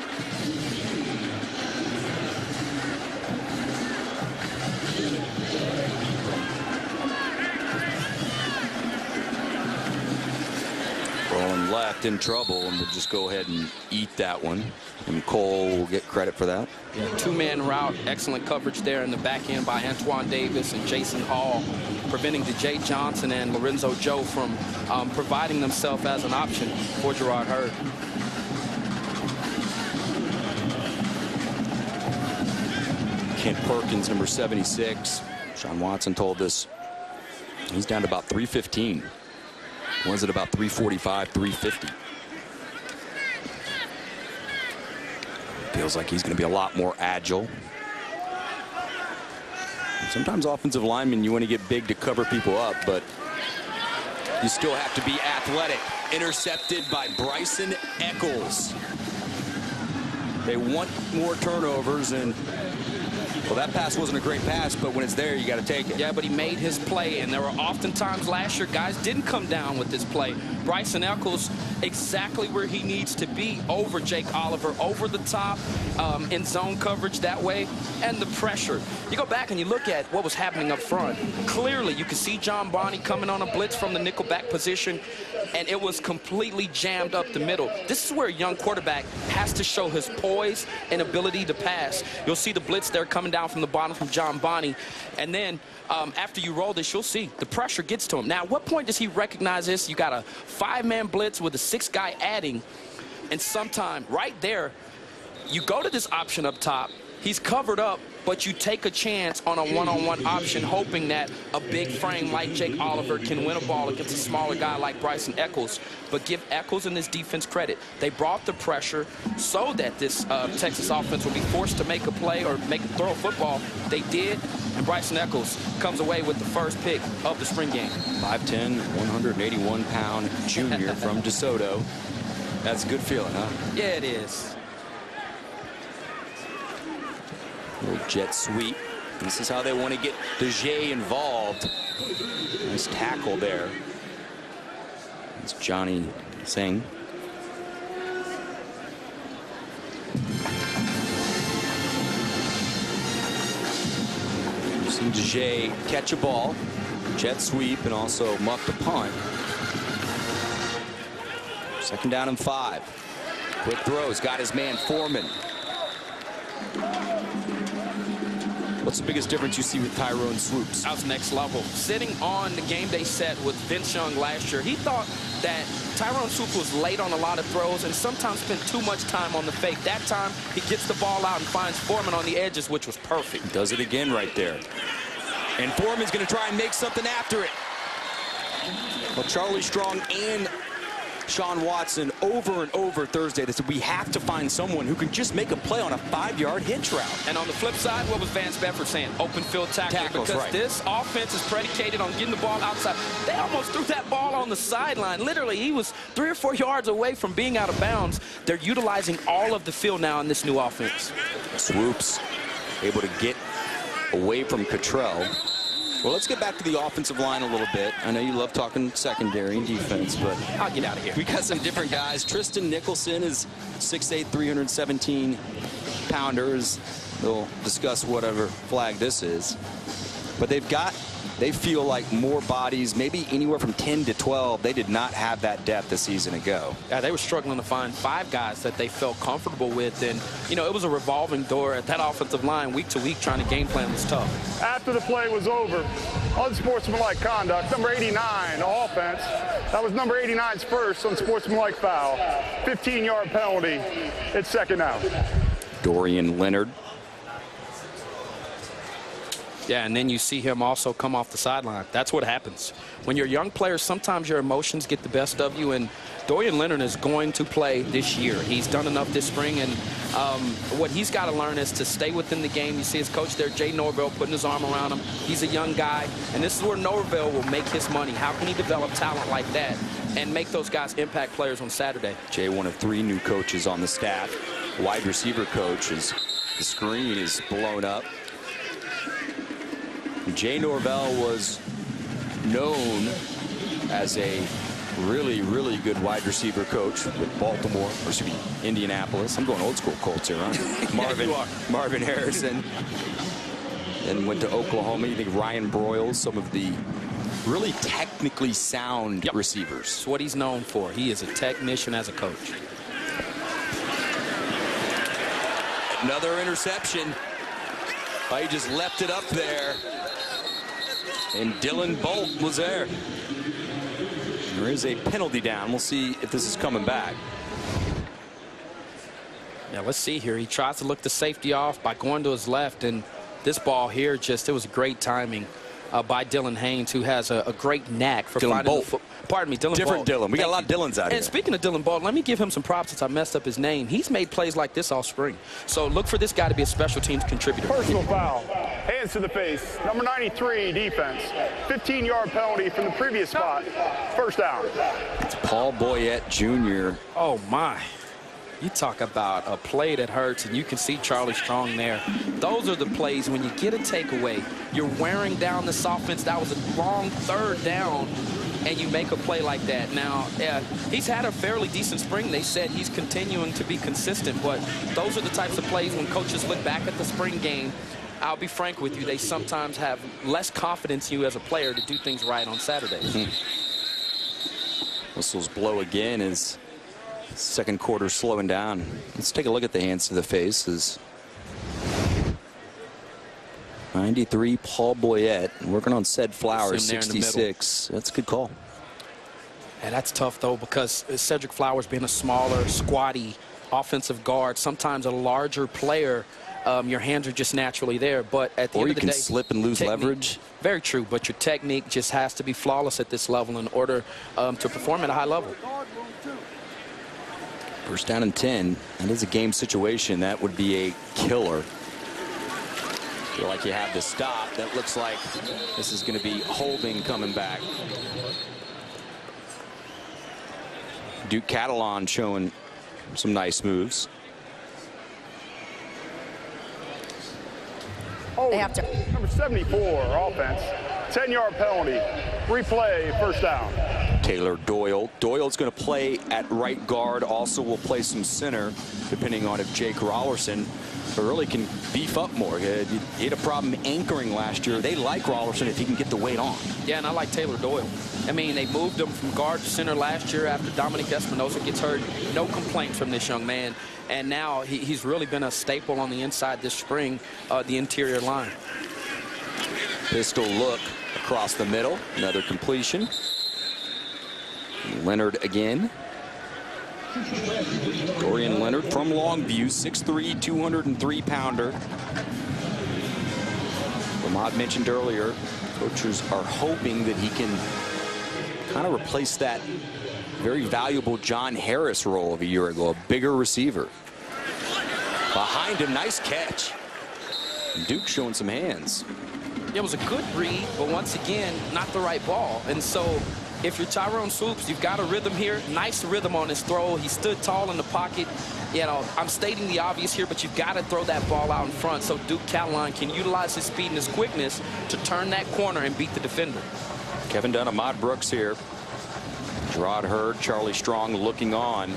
Rolling left in trouble, and we'll just go ahead and eat that one. And Cole will get credit for that. Yeah, 2-man route, excellent coverage there in the back end by Antoine Davis and Jason Hall, preventing DJ Johnson and Lorenzo Joe from providing themselves as an option for Gerard Hurd. Kent Perkins, number 76. Sean Watson told us he's down to about 315. Was it about 345, 350? Feels like he's going to be a lot more agile. And sometimes offensive linemen, you want to get big to cover people up, but you still have to be athletic. Intercepted by Bryson Eccles. They want more turnovers, and Well, that pass wasn't a great pass, but when it's there, you got to take it. Yeah, but he made his play, and there were often times last year guys didn't come down with this play. Bryson Eccles exactly where he needs to be, over Jake Oliver, over the top, in zone coverage that way, and the pressure. You go back and you look at what was happening up front. Clearly, you could see John Bonney coming on a blitz from the nickelback position, and it was completely jammed up the middle. This is where a young quarterback has to show his poise and ability to pass. You'll see the blitz there coming down from the bottom from John Bonney, and then after you roll this, you'll see the pressure gets to him. Now, at what point does he recognize this? You got a 5-man blitz with a 6th guy adding, and sometime right there, you go to this option up top. He's covered up, but you take a chance on a one-on-one option, hoping that a big frame like Jake Oliver can win a ball against a smaller guy like Bryson Eccles. But give Eccles and this defense credit. They brought the pressure so that this Texas offense would be forced to make a play or throw a football. They did, and Bryson Eccles comes away with the first pick of the spring game. 5'10", 181-pound junior from DeSoto. That's a good feeling, huh? Yeah, it is. Little jet sweep. This is how they want to get DeJay involved. Nice tackle there. It's Johnny Singh. You've seen DeJay catch a ball, jet sweep, and also muck the punt. 2nd down and 5. Quick throws, got his man Foreman. What's the biggest difference you see with Tyrone Swoops? That was next level. Sitting on the game day set with Vince Young last year, he thought that Tyrone Swoops was late on a lot of throws and sometimes spent too much time on the fake. That time, he gets the ball out and finds Foreman on the edges, which was perfect. Does it again right there. And Foreman's going to try and make something after it. Well, Charlie Strong and Sean Watson over and over Thursday, they said we have to find someone who can just make a play on a 5-yard hitch route. And on the flip side, what was Vance Bedford saying? Open field tackles, because right. This offense is predicated on getting the ball outside. They almost threw that ball on the sideline. Literally, he was 3 or 4 yards away from being out of bounds. They're utilizing all of the field now in this new offense. Swoops able to get away from Cottrell. Well, let's get back to the offensive line a little bit. I know you love talking secondary and defense, but I'll get out of here. We got some different guys. Tristan Nicholson is 6'8", 317 pounders. They'll discuss whatever flag this is. But they feel like more bodies, maybe anywhere from 10 to 12. They did not have that depth a season ago. Yeah, they were struggling to find 5 guys that they felt comfortable with. And, you know, it was a revolving door at that offensive line week to week. Trying to game plan was tough. After the play was over, unsportsmanlike conduct, number 89, offense. That was number 89's first unsportsmanlike foul. 15-yard penalty. It's 2nd down. Dorian Leonard. Yeah, and then you see him also come off the sideline. That's what happens. When you're young players, sometimes your emotions get the best of you, and Dorian Leonard is going to play this year. He's done enough this spring, and what he's got to learn is to stay within the game. You see his coach there, Jay Norvell, putting his arm around him. He's a young guy, and this is where Norvell will make his money. How can he develop talent like that and make those guys impact players on Saturday? Jay, one of 3 new coaches on the staff. Wide receiver coach, the screen is blown up. Jay Norvell was known as a really, really good wide receiver coach with Baltimore, or excuse me, Indianapolis. I'm going old school Colts here, huh? Marvin Harrison. Then went to Oklahoma. You think Ryan Broyles, some of the really technically sound receivers. That's what he's known for. He is a technician as a coach. Another interception. He just left it up there. And Dylan Bolt was there. There is a penalty down. We'll see if this is coming back. Yeah, let's see here. He tries to look the safety off by going to his left, and this ball here it was great timing by Dylan Haynes, who has a great knack for Dylan finding Bolt. Pardon me, Dylan Different Bolt. Dylan. We got a lot of Dylans out here. And speaking of Dylan Bolt, let me give him some props since I messed up his name. He's made plays like this all spring. So look for this guy to be a special teams contributor. Personal foul. Hands to the face. Number 93, defense. 15-yard penalty from the previous spot. 1st down. It's Paul Boyette Jr. Oh, my. You talk about a play that hurts, and you can see Charlie Strong there. Those are the plays when you get a takeaway, you're wearing down this offense. That was a long third down, and you make a play like that. Now, he's had a fairly decent spring. They said he's continuing to be consistent, but those are the types of plays when coaches look back at the spring game. I'll be frank with you, they sometimes have less confidence in you as a player to do things right on Saturdays. Whistles blow again as second quarter slowing down. Let's take a look at the hands to the faces. 93, Paul Boyette, working on Ced Flowers, 66. That's a good call. And that's tough, though, because Cedric Flowers being a smaller, squatty offensive guard, sometimes a larger player, your hands are just naturally there. But at the end of the day, or you can slip and lose leverage. Very true, but your technique just has to be flawless at this level in order to perform at a high level. First down and 10. That is a game situation. That would be a killer. Feel like you have the stop. That looks like this is going to be holding coming back. Duke Catalan showing some nice moves. They have to. Number 74, offense. 10-yard penalty. Replay, first down. Taylor Doyle. Doyle's going to play at right guard. Also will play some center, depending on if Jake Rollerson really can beef up more. He had a problem anchoring last year. They like Rollerson if he can get the weight on. Yeah, and I like Taylor Doyle. I mean, they moved him from guard to center last year after Dominic Espinosa gets hurt. No complaints from this young man. And now he's really been a staple on the inside this spring, the interior line. Pistol look across the middle. Another completion. Leonard again. Dorian Leonard from Longview, 6'3", 203-pounder. Lamont mentioned earlier, coaches are hoping that he can kind of replace that very valuable John Harris role of a year ago, a bigger receiver. Behind him, nice catch. Duke showing some hands. It was a good read, but once again, not the right ball. And so if you're Tyrone Swoops, you've got a rhythm here. Nice rhythm on his throw. He stood tall in the pocket. You know, I'm stating the obvious here, but you've got to throw that ball out in front so Duke Catalan can utilize his speed and his quickness to turn that corner and beat the defender. Kevin Dunn, Ahmad Brooks here. Gerard Hurd, Charlie Strong looking on.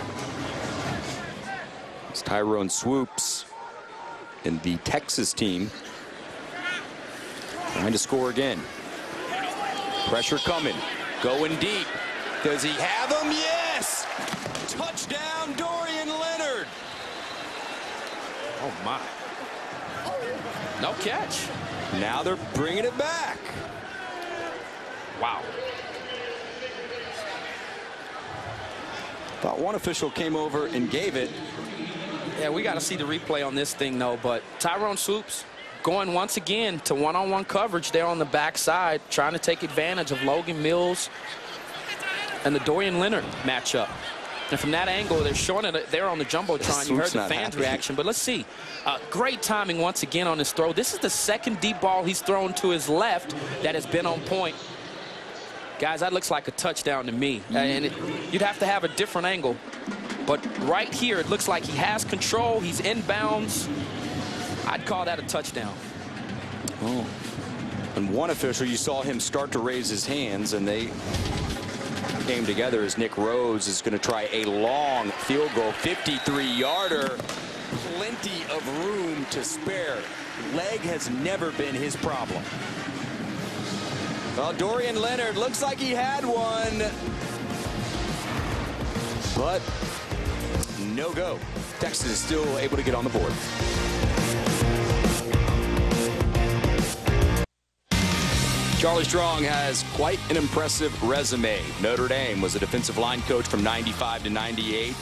It's Tyrone Swoops and the Texas team trying to score again. Pressure coming. Going deep. Does he have him? Yes! Touchdown, Dorian Leonard. Oh, my. No catch. Now they're bringing it back. Wow. Thought one official came over and gave it. Yeah, we got to see the replay on this thing, though. But Tyrone Swoops going once again to one-on-one coverage there on the backside, trying to take advantage of Logan Mills and the Dorian Leonard matchup. And from that angle, they're showing it there on the Jumbotron. You heard the fans' reaction, but let's see. Great timing once again on his throw. This is the second deep ball he's thrown to his left that has been on point. Guys, that looks like a touchdown to me. And you'd have to have a different angle. But right here, it looks like he has control. He's inbounds. I'd call that a touchdown. Oh. And one official, you saw him start to raise his hands, and they came together as Nick Rhodes is going to try a long field goal, 53-yarder. Plenty of room to spare. Leg has never been his problem. Well, Dorian Leonard looks like he had one, but no go. Texas is still able to get on the board. Charlie Strong has quite an impressive resume. Notre Dame was a defensive line coach from 95 to 98.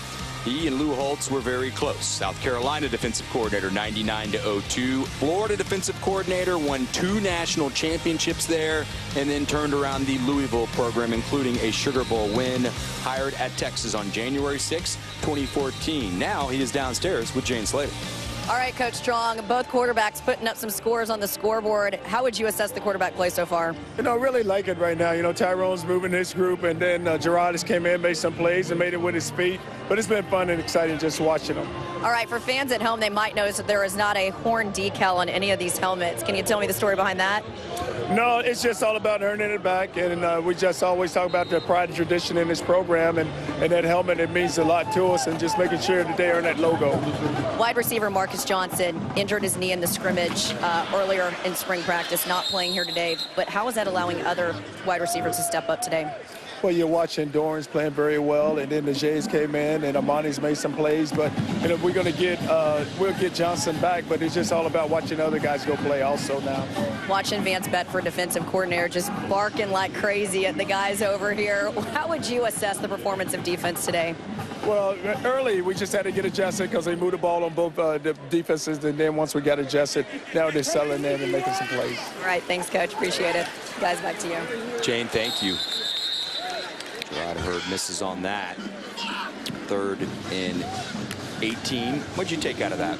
He and Lou Holtz were very close. South Carolina defensive coordinator, 99 to 02. Florida defensive coordinator, won 2 national championships there, and then turned around the Louisville program, including a Sugar Bowl win. Hired at Texas on January 6, 2014. Now he is downstairs with Jane Slater. All right, Coach Strong, both quarterbacks putting up some scores on the scoreboard. How would you assess the quarterback play so far? You know, really like it right now. You know, Tyrone's moving his group, and then Gerard came in, made some plays, and made it with his feet. but it's been fun and exciting just watching them. All right, for fans at home, they might notice that there is not a horn decal on any of these helmets. Can you tell me the story behind that? No, it's just all about earning it back, and we just always talk about the pride and tradition in this program, and that helmet, it means a lot to us, and just making sure that they earn that logo. Wide receiver Marcus Johnson injured his knee in the scrimmage earlier in spring practice, not playing here today, but how is that allowing other wide receivers to step up today? Well, you're watching Dorrance playing very well, and then the Jays came in, and Amani's made some plays. But we're going to we'll get Johnson back, but it's just all about watching other guys go play also now. Watching Vance Bedford, defensive coordinator, just barking like crazy at the guys over here. How would you assess the performance of defense today? Well, early we just had to get adjusted because they moved the ball on both the defenses, and then once we got adjusted, now they're settling in and making some plays. All right, thanks, Coach. Appreciate it. Guys, back to you. Jane, thank you. Gerard Hurd misses on that. 3rd and 18. What'd you take out of that?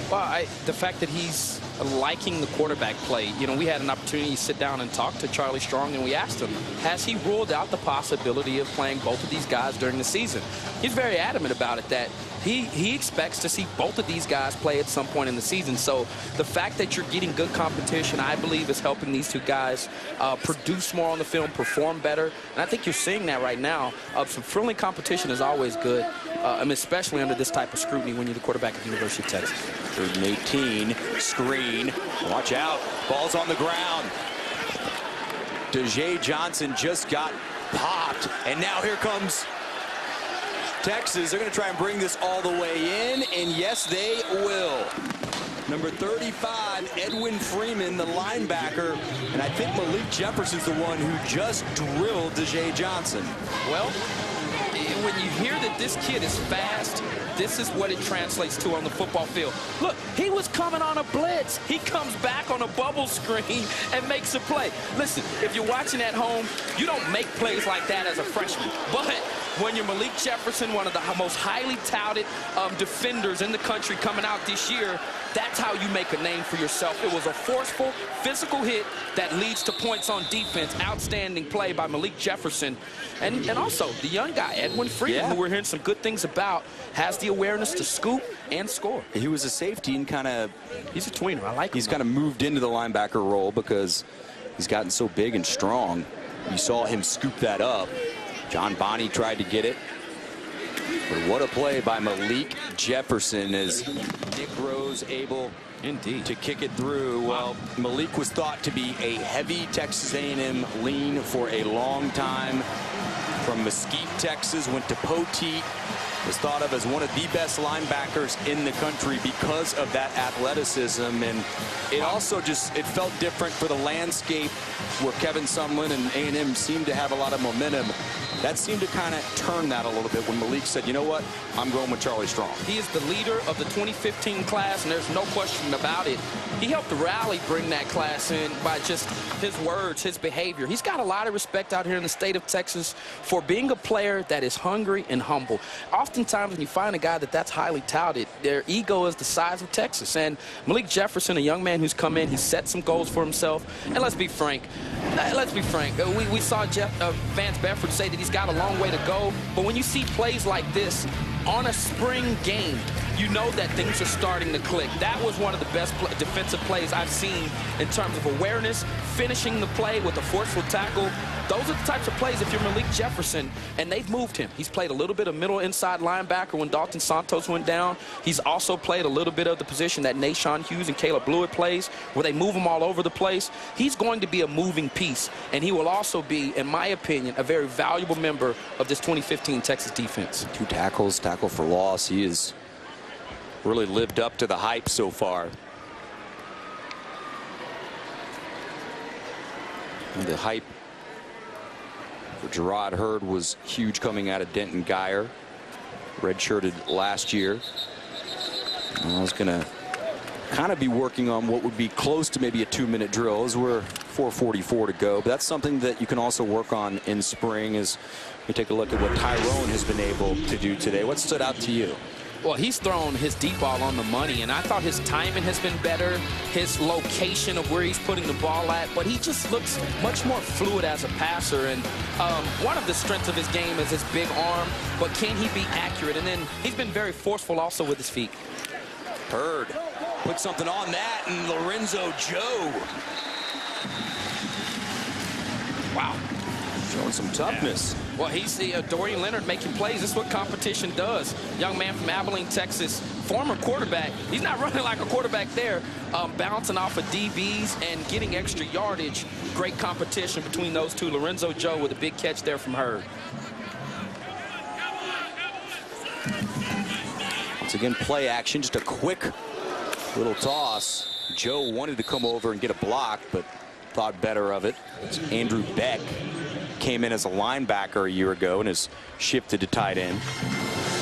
Well, the fact that he's liking the quarterback play. You know, we had an opportunity to sit down and talk to Charlie Strong, and we asked him, has he ruled out the possibility of playing both of these guys during the season? He's very adamant about it, that he expects to see both of these guys play at some point in the season. So the fact that you're getting good competition, I believe, is helping these two guys produce more on the film, perform better. And I think you're seeing that right now. Some friendly competition is always good, especially under this type of scrutiny when you're the quarterback at the University of Texas. 3rd and 18, screen. Watch out. Ball's on the ground. Dejay Johnson just got popped, and now here comes Texas. They're going to try and bring this all the way in, and yes, they will. Number 35, Edwin Freeman, the linebacker, and I think Malik Jefferson's the one who just drilled Dejay Johnson. Well, when you hear that this kid is fast, this is what it translates to on the football field. Look, he was coming on a blitz. He comes back on a bubble screen and makes a play. Listen, if you're watching at home, you don't make plays like that as a freshman. But when you're Malik Jefferson, one of the most highly touted defenders in the country coming out this year, that's how you make a name for yourself. It was a forceful, physical hit that leads to points on defense. Outstanding play by Malik Jefferson. And also, the young guy, Edwin Freeman, who we're hearing some good things about, has the awareness to scoop and score. He was a safety and kind of... He's a tweener. I like him. He's kind of moved into the linebacker role because he's gotten so big and strong. You saw him scoop that up. John Bonney tried to get it. But what a play by Malik Jefferson as Nick Rose able to kick it through. Well, Malik was thought to be a heavy Texas A&M lean for a long time. From Mesquite, Texas, went to Poteet. Was thought of as one of the best linebackers in the country because of that athleticism. And it also it felt different for the landscape where Kevin Sumlin and A&M seemed to have a lot of momentum. That seemed to kind of turn that a little bit when Malik said, you know what, I'm going with Charlie Strong. He is the leader of the 2015 class, and there's no question about it. He helped the rally bring that class in by just his words, his behavior. He's got a lot of respect out here in the state of Texas for being a player that is hungry and humble. Oftentimes when you find a guy that's highly touted, their ego is the size of Texas. And Malik Jefferson, a young man who's come in, he's set some goals for himself. And let's be frank. We saw Vance Bedford say that he's got a long way to go. But when you see plays like this on a spring game, you know that things are starting to click. That was one of the best defensive plays I've seen in terms of awareness, finishing the play with a forceful tackle. Those are the types of plays if you're Malik Jefferson, and they've moved him. He's played a little bit of middle inside linebacker when Dalton Santos went down. He's also played a little bit of the position that Nashawn Hughes and Caleb Blewett plays, where they move him all over the place. He's going to be a moving piece, and he will also be, in my opinion, a very valuable member of this 2015 Texas defense. 2 tackles, tackle for loss. He has really lived up to the hype so far. And the hype for Gerard Hurd was huge coming out of Denton Guyer, redshirted last year. And I was going to kind of be working on what would be close to maybe a 2-minute drill as we're 4:44 to go. But that's something that you can also work on in spring as we take a look at what Tyrone has been able to do today. What stood out to you? Well, he's thrown his deep ball on the money, and I thought his timing has been better, his location of where he's putting the ball at, but he just looks much more fluid as a passer. And one of the strengths of his game is his big arm, but can he be accurate? And then he's been very forceful also with his feet. Hurd put something on that, and Lorenzo Joe. Wow. Showing some toughness. Yeah. Well, he's the Dorian Leonard making plays. This is what competition does. Young man from Abilene, Texas, former quarterback. He's not running like a quarterback there, bouncing off of DBs and getting extra yardage. Great competition between those two. Lorenzo Joe with a big catch there from Hurd. Once again, play action, just a quick little toss. Joe wanted to come over and get a block, but thought better of it. It's Andrew Beck. Came in as a linebacker a year ago and has shifted to tight end.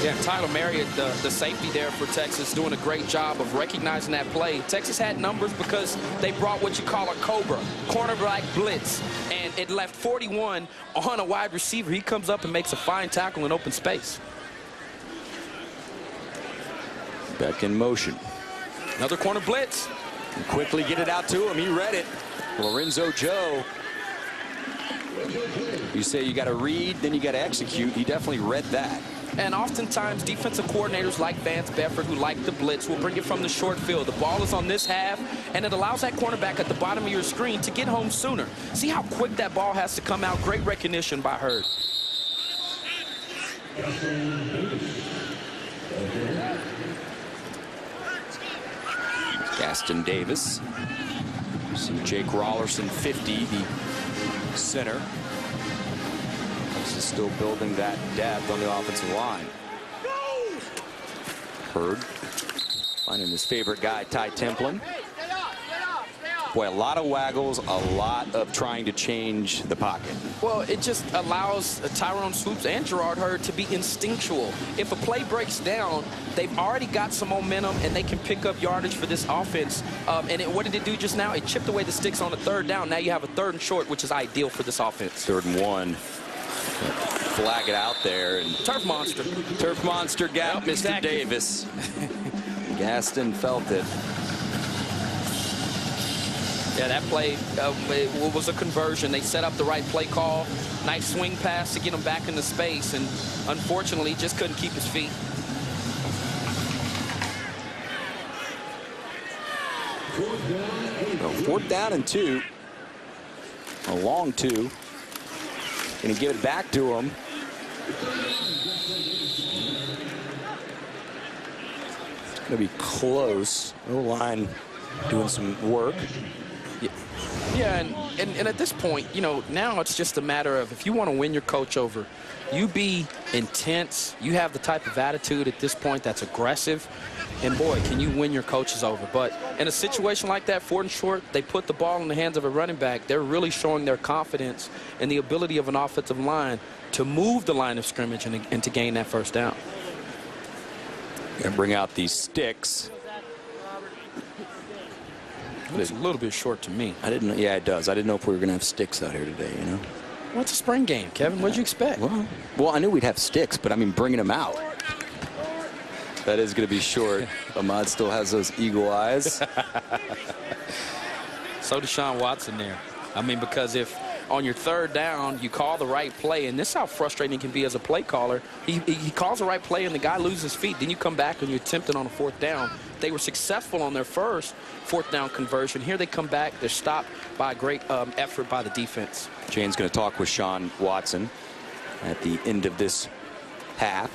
Yeah, Tyler Marriott, the safety there for Texas, doing a great job of recognizing that play. Texas had numbers because they brought what you call a cobra, cornerback blitz, and it left 41 on a wide receiver. He comes up and makes a fine tackle in open space. Beck in motion. Another corner blitz. And quickly get it out to him. He read it. Lorenzo Joe. You say you got to read, then you got to execute. He definitely read that. And oftentimes, defensive coordinators like Vance Bedford, who like the blitz, will bring it from the short field. The ball is on this half, and it allows that cornerback at the bottom of your screen to get home sooner. See how quick that ball has to come out. Great recognition by Hurd. Gaston Davis. See Jake Rollerson, 50, the center. This is still building that depth on the offensive line. Hurd finding his favorite guy, Ty Templin. Boy, a lot of waggles, a lot of trying to change the pocket. Well, it just allows Tyrone Swoops and Gerard Hurd to be instinctual. If a play breaks down, they've already got some momentum, and they can pick up yardage for this offense. What did it do just now? It chipped away the sticks on a third down. Now you have a 3rd and short, which is ideal for this offense. 3rd and 1. Flag it out there. And Turf monster. Turf monster gap, yep, Mr. exactly. Davis. Gaston felt it. Yeah, that play was a conversion. They set up the right play call. Nice swing pass to get him back into space, and unfortunately, just couldn't keep his feet. Well, 4th down and 2. A long 2. Gonna give it back to him. It's gonna be close. O-line doing some work. Yeah, and at this point, you know, now it's just a matter of, if you want to win your coach over, you be intense. You have the type of attitude at this point that's aggressive. And, boy, can you win your coaches over. But in a situation like that, 4th and short, they put the ball in the hands of a running back. They're really showing their confidence in the ability of an offensive line to move the line of scrimmage and to gain that 1st down. Gonna bring out these sticks. It's a little bit short to me. I didn't know. Yeah, it does. I didn't know if we were going to have sticks out here today, you know. Well, it's a spring game, Kevin. What'd you expect? Well, I knew we'd have sticks, but I mean, bringing them out. That is going to be short. Ahmad still has those eagle eyes. So Deshaun Watson there. I mean, because if on your 3rd down you call the right play, and this is how frustrating it can be as a play caller. He calls the right play, and the guy loses his feet. Then you come back and you attempt it on a 4th down. They were successful on their first 4th down conversion. Here they come back. They're stopped by a great effort by the defense. Jane's going to talk with Sean Watson at the end of this half.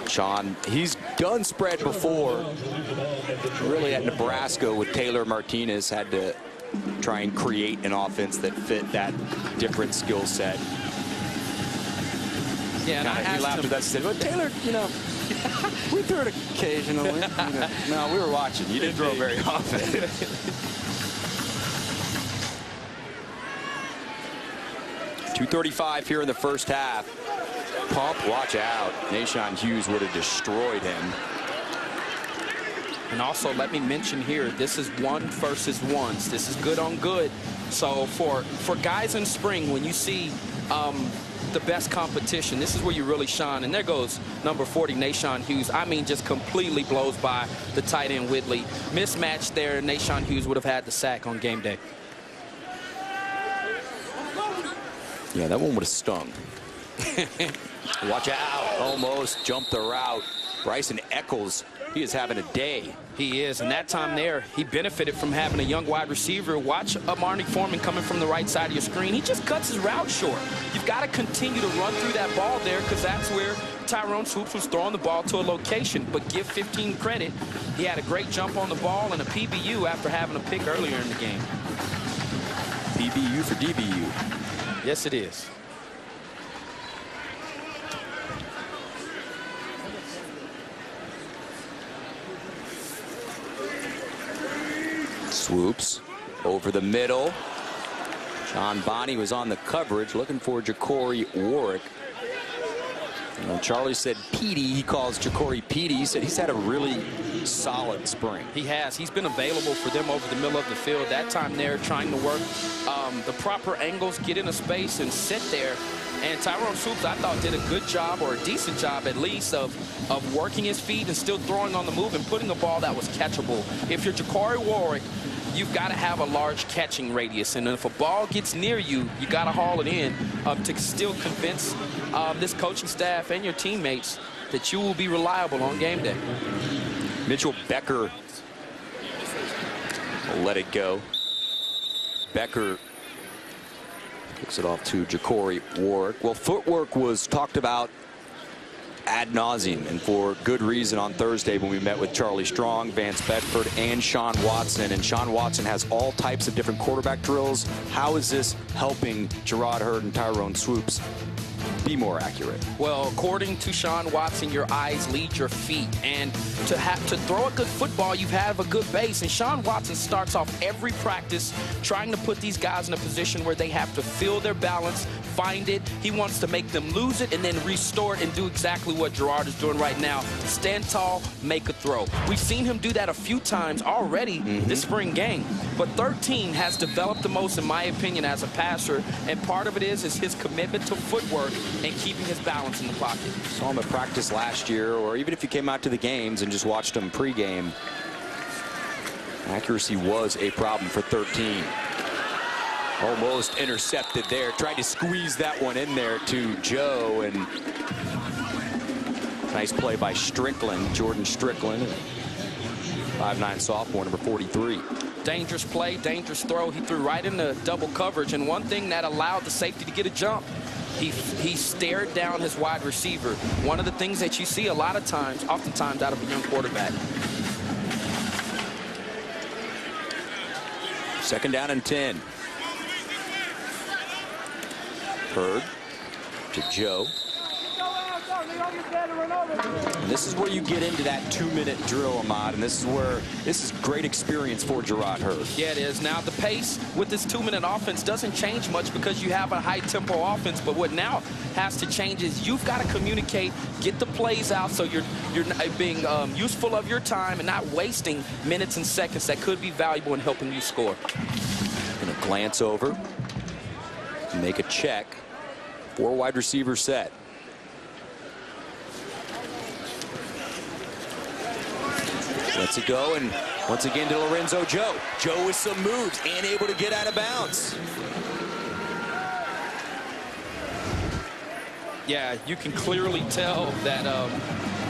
Sean, he's done spread before. Really at Nebraska with Taylor Martinez, had to try and create an offense that fit that different skill set. Yeah, and he laughed at that. Said, well, Taylor, you know, we threw it occasionally. You know. No, we were watching. You didn't throw very often. 2:35 here in the 1st half. Pump, watch out. Nashawn Hughes would have destroyed him. And also, let me mention here, this is 1 versus 1s. This is good on good. So for guys in spring, when you see the best competition. This is where you really shine. And there goes number 40, Nashawn Hughes. I mean, just completely blows by the tight end Whitley. Mismatch there. Nashawn Hughes would have had the sack on game day. Yeah, that one would have stung. Watch out. Almost jumped the route. Bryson Eccles, he is having a day. He is, and that time there, he benefited from having a young wide receiver. Watch Marnie Foreman coming from the right side of your screen. He just cuts his route short. You've got to continue to run through that ball there, because that's where Tyrone Swoops was throwing the ball to a location. But give 15 credit. He had a great jump on the ball and a PBU after having a pick earlier in the game. PBU for DBU. Yes, it is. Swoops over the middle. Sean Bonney was on the coverage looking for Ja'Cory Warwick. Charlie said Petey. He calls Ja'Cory Petey. He said he's had a really solid spring. He has. He's been available for them over the middle of the field. That time there trying to work the proper angles, get into space and sit there. And Tyrone Swoops, I thought, did a good job, or a decent job at least, of working his feet and still throwing on the move and putting a ball that was catchable. If you're Ja'Cory Warwick, you've got to have a large catching radius. And if a ball gets near you, you got to haul it in to still convince this coaching staff and your teammates that you will be reliable on game day. Mitchell Becker will let it go. Becker kicks it off to Ja'Cory Warwick. Well, footwork was talked about ad nauseum, and for good reason, on Thursday when we met with Charlie Strong, Vance Bedford, and Sean Watson. And Sean Watson has all types of different quarterback drills. How is this helping Jerrod Hurd and Tyrone Swoops be more accurate? Well, according to Sean Watson, your eyes lead your feet, and to throw a good football, you have a good base. And Sean Watson starts off every practice trying to put these guys in a position where they have to feel their balance, find it. He wants to make them lose it and then restore it and do exactly what Jerrod is doing right now. Stand tall, make a throw. We've seen him do that a few times already this spring game. But 13 has developed the most, in my opinion, as a passer, and part of it is his commitment to footwork and keeping his balance in the pocket. Saw him at practice last year, or even if you came out to the games and just watched him pregame, accuracy was a problem for 13. Almost intercepted there. Tried to squeeze that one in there to Joe, and nice play by Strickland, Jordan Strickland, 5'9" sophomore, number 43. Dangerous play, dangerous throw. He threw right into double coverage, and one thing that allowed the safety to get a jump, he stared down his wide receiver. One of the things that you see a lot of times, oftentimes, out of a young quarterback. Second down and 10. Hurd to Joe. And this is where you get into that 2-minute drill, Ahmad, and this is great experience for Jerrod Hurd. Yeah, it is. Now the pace with this 2-minute offense doesn't change much because you have a high-tempo offense, but what now has to change is you've got to communicate, get the plays out so you're being useful of your time and not wasting minutes and seconds that could be valuable in helping you score. Gonna glance over, make a check. 4 wide receiver set. Lets it go, and once again to Lorenzo Joe. Joe with some moves and able to get out of bounds. Yeah, you can clearly tell that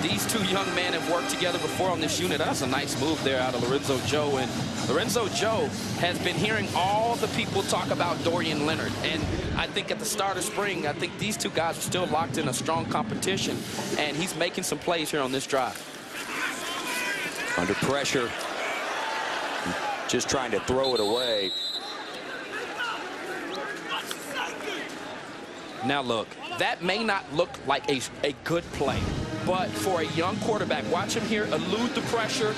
these two young men have worked together before on this unit. That's a nice move there out of Lorenzo Joe. And Lorenzo Joe has been hearing all the people talk about Dorian Leonard. And I think at the start of spring, I think these two guys are still locked in a strong competition. And he's making some plays here on this drive. Under pressure. Just trying to throw it away. Now look, that may not look like a good play, but for a young quarterback, watch him here elude the pressure.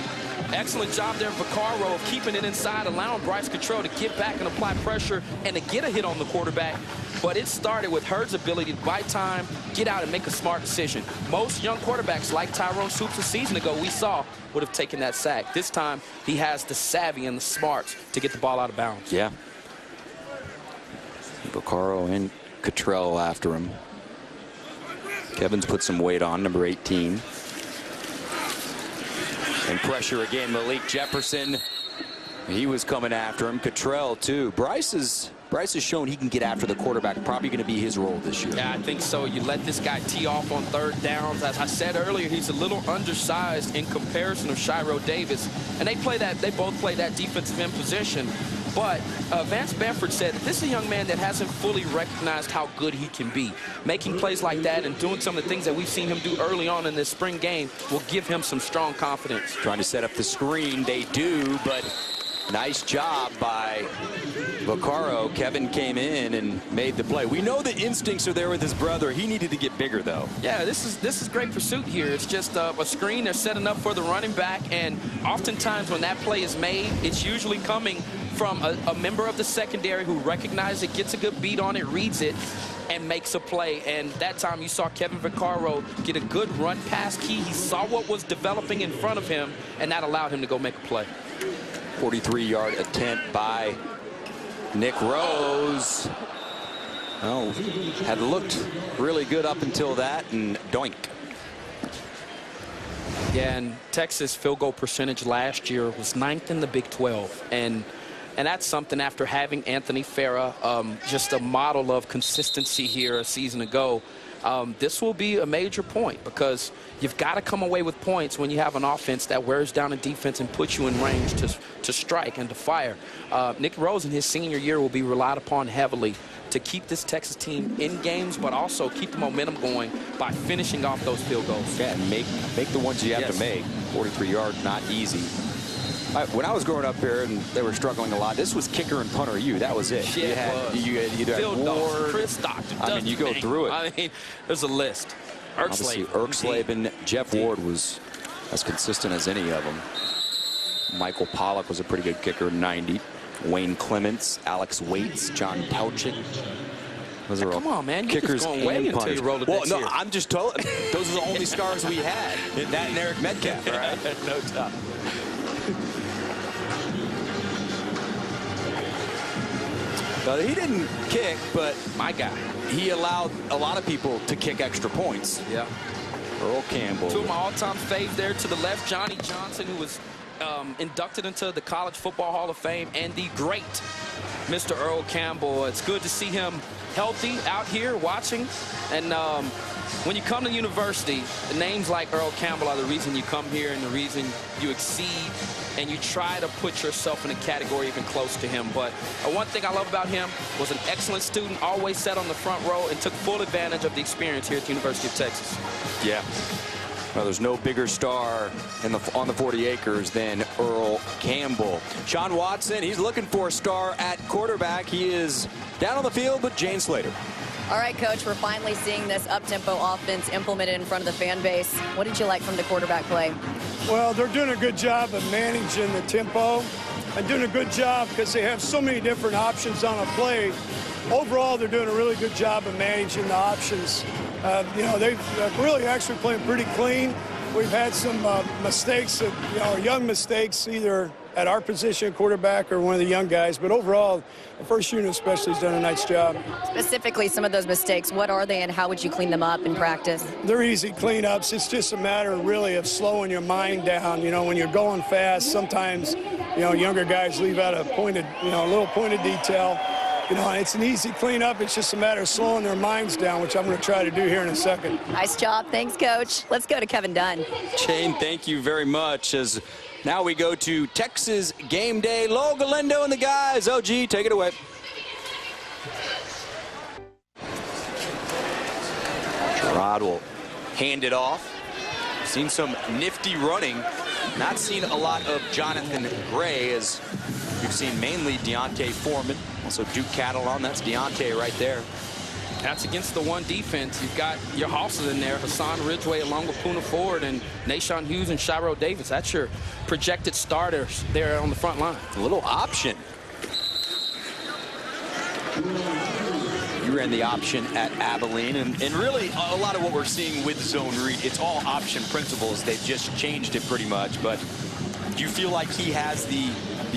Excellent job there, Vaccaro, of keeping it inside, allowing Bryce Cottrell to get back and apply pressure and to get a hit on the quarterback. But it started with Hurd's ability to buy time, get out and make a smart decision. Most young quarterbacks, like Tyrone Swoops a season ago, we saw, would have taken that sack. This time, he has the savvy and the smarts to get the ball out of bounds. Yeah. Vaccaro and Cottrell after him. Kevin's put some weight on, number 18. And pressure again, Malik Jefferson. He was coming after him. Cottrell, too. Bryce has shown he can get after the quarterback. Probably going to be his role this year. Yeah, I think so. You let this guy tee off on third downs. As I said earlier, he's a little undersized in comparison of Shiro Davis. And they both play that defensive end position. But Vance Bamford said this is a young man that hasn't fully recognized how good he can be. Making plays like that and doing some of the things that we've seen him do early on in this spring game will give him some strong confidence. Trying to set up the screen. They do, but nice job by Vaccaro. Kevin came in and made the play. We know the instincts are there with his brother. He needed to get bigger, though. Yeah, this is great pursuit here. It's just a screen they're setting up for the running back, and oftentimes when that play is made, it's usually coming from a member of the secondary who recognizes it, gets a good beat on it, reads it, and makes a play. And that time you saw Kevin Vaccaro get a good run past Key. He saw what was developing in front of him, and that allowed him to go make a play. 43-yard attempt by Nick Rose. Oh, had looked really good up until that, and doink. Yeah, and Texas field goal percentage last year was 9th in the Big 12. And that's something after having Anthony Farah, just a model of consistency here a season ago. This will be a major point because you've got to come away with points when you have an offense that wears down a defense and puts you in range to strike and to fire. Nick Rose in his senior year will be relied upon heavily to keep this Texas team in games, but also keep the momentum going by finishing off those field goals. Yeah, and make the ones you have to make. 43 yards, not easy. When I was growing up here and they were struggling a lot, this was kicker and punter you. That was it. Yeah, you had Phil Ward, Dawson, Chris Stockton. I mean, you go through it. I mean, there's a list. Erkslavin, Jeff Ward was as consistent as any of them. Michael Pollock was a pretty good kicker, 90. Wayne Clements, Alex Waits, John Pelchik. Those are Come on, man. You're kickers just going way and punters. until you roll the Well, no, here. I'm just told. Those are the only stars we had. That and Eric Metcalf, right? No doubt. He didn't kick, but My guy. he allowed a lot of people to kick extra points. Yeah. Earl Campbell. Two of my all-time faves there to the left, Johnny Johnson, who was inducted into the College Football Hall of Fame, and the great Mr. Earl Campbell. It's good to see him healthy out here watching. And when you come to university, the names like Earl Campbell are the reason you come here and the reason you exceed, and you try to put yourself in a category even close to him. But one thing I love about him was an excellent student, always sat on the front row and took full advantage of the experience here at the University of Texas. Yeah. Well, there's no bigger star on the 40 acres than Earl Campbell. Sean Watson, he's looking for a star at quarterback. He is down on the field with Jane Slater. All right, Coach, we're finally seeing this up-tempo offense implemented in front of the fan base. What did you like from the quarterback play? Well, they're doing a good job of managing the tempo and doing a good job because they have so many different options on a play. Overall, they're doing a really good job of managing the options. They've really actually playing pretty clean. We've had some mistakes, young mistakes, either at our position, quarterback, or one of the young guys. But overall, the first unit especially has done a nice job. Specifically, some of those mistakes, what are they and how would you clean them up in practice? They're easy cleanups. It's just a matter really of slowing your mind down. When you're going fast, sometimes, younger guys leave out a little pointed detail. It's an easy cleanup. It's just a matter of slowing their minds down, which I'm going to try to do here in a second. Nice job. Thanks, Coach. Let's go to Kevin Dunn. Shane, thank you very much. As now we go to Texas game day. Lo Galindo and the guys. OG, take it away. Gerard will hand it off. Seen some nifty running. Not seen a lot of Jonathan Gray, as we've seen mainly Deontay Foreman. Also Duke Catalon. That's Deontay right there. That's against the one defense. You've got your hosses in there, Hassan Ridgeway along with Poona Ford and Nashawn Hughes and Shiro Davis. That's your projected starters there on the front line. A little option. You ran the option at Abilene, and really a lot of what we're seeing with zone read, it's all option principles. They've just changed it pretty much, but Do you feel like he has the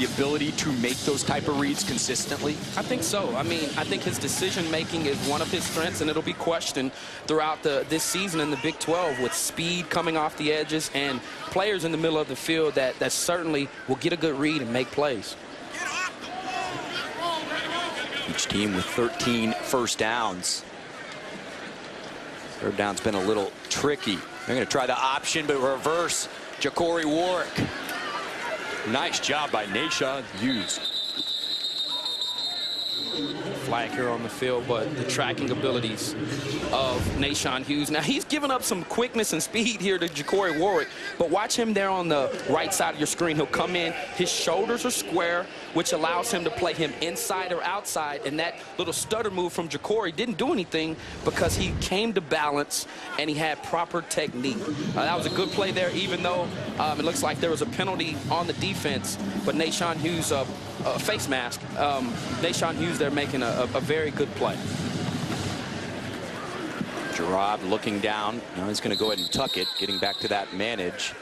ability to make those type of reads consistently? I think so. I mean, I think his decision-making is one of his strengths, and it'll be questioned throughout this season in the Big 12 with speed coming off the edges and players in the middle of the field that certainly will get a good read and make plays. Each team with 13 first downs. Third down's been a little tricky. They're going to try the option, but reverse. Ja'Cory Warwick. Nice job by Nahshon Hughes. Flag here on the field, but the tracking abilities of Nahshon Hughes. Now, he's given up some quickness and speed here to Ja'Cory Warwick, but watch him there on the right side of your screen. He'll come in. His shoulders are square, which allows him to play him inside or outside, and that little stutter move from Ja'Cory didn't do anything because he came to balance and he had proper technique. That was a good play there, even though it looks like there was a penalty on the defense, but Nahshon Hughes, face mask, Nahshon Hughes there making a very good play. Gerard looking down. Now he's going to go ahead and tuck it, getting back to that manage.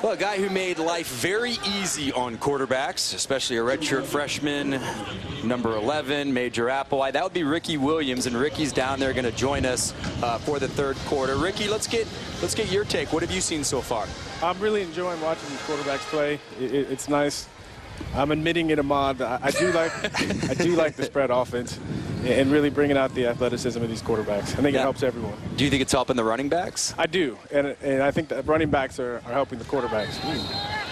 Well, a guy who made life very easy on quarterbacks, especially a redshirt freshman, number 11, Major Applewhite. That would be Ricky Williams, and Ricky's down there going to join us for the third quarter. Ricky, let's get your take. What have you seen so far? I'm really enjoying watching these quarterbacks play. It's nice. I'm admitting it, Ahmad. I do like the spread offense and really bringing out the athleticism of these quarterbacks. I think it helps everyone. Do you think it's helping the running backs? I do, and I think that running backs are helping the quarterbacks.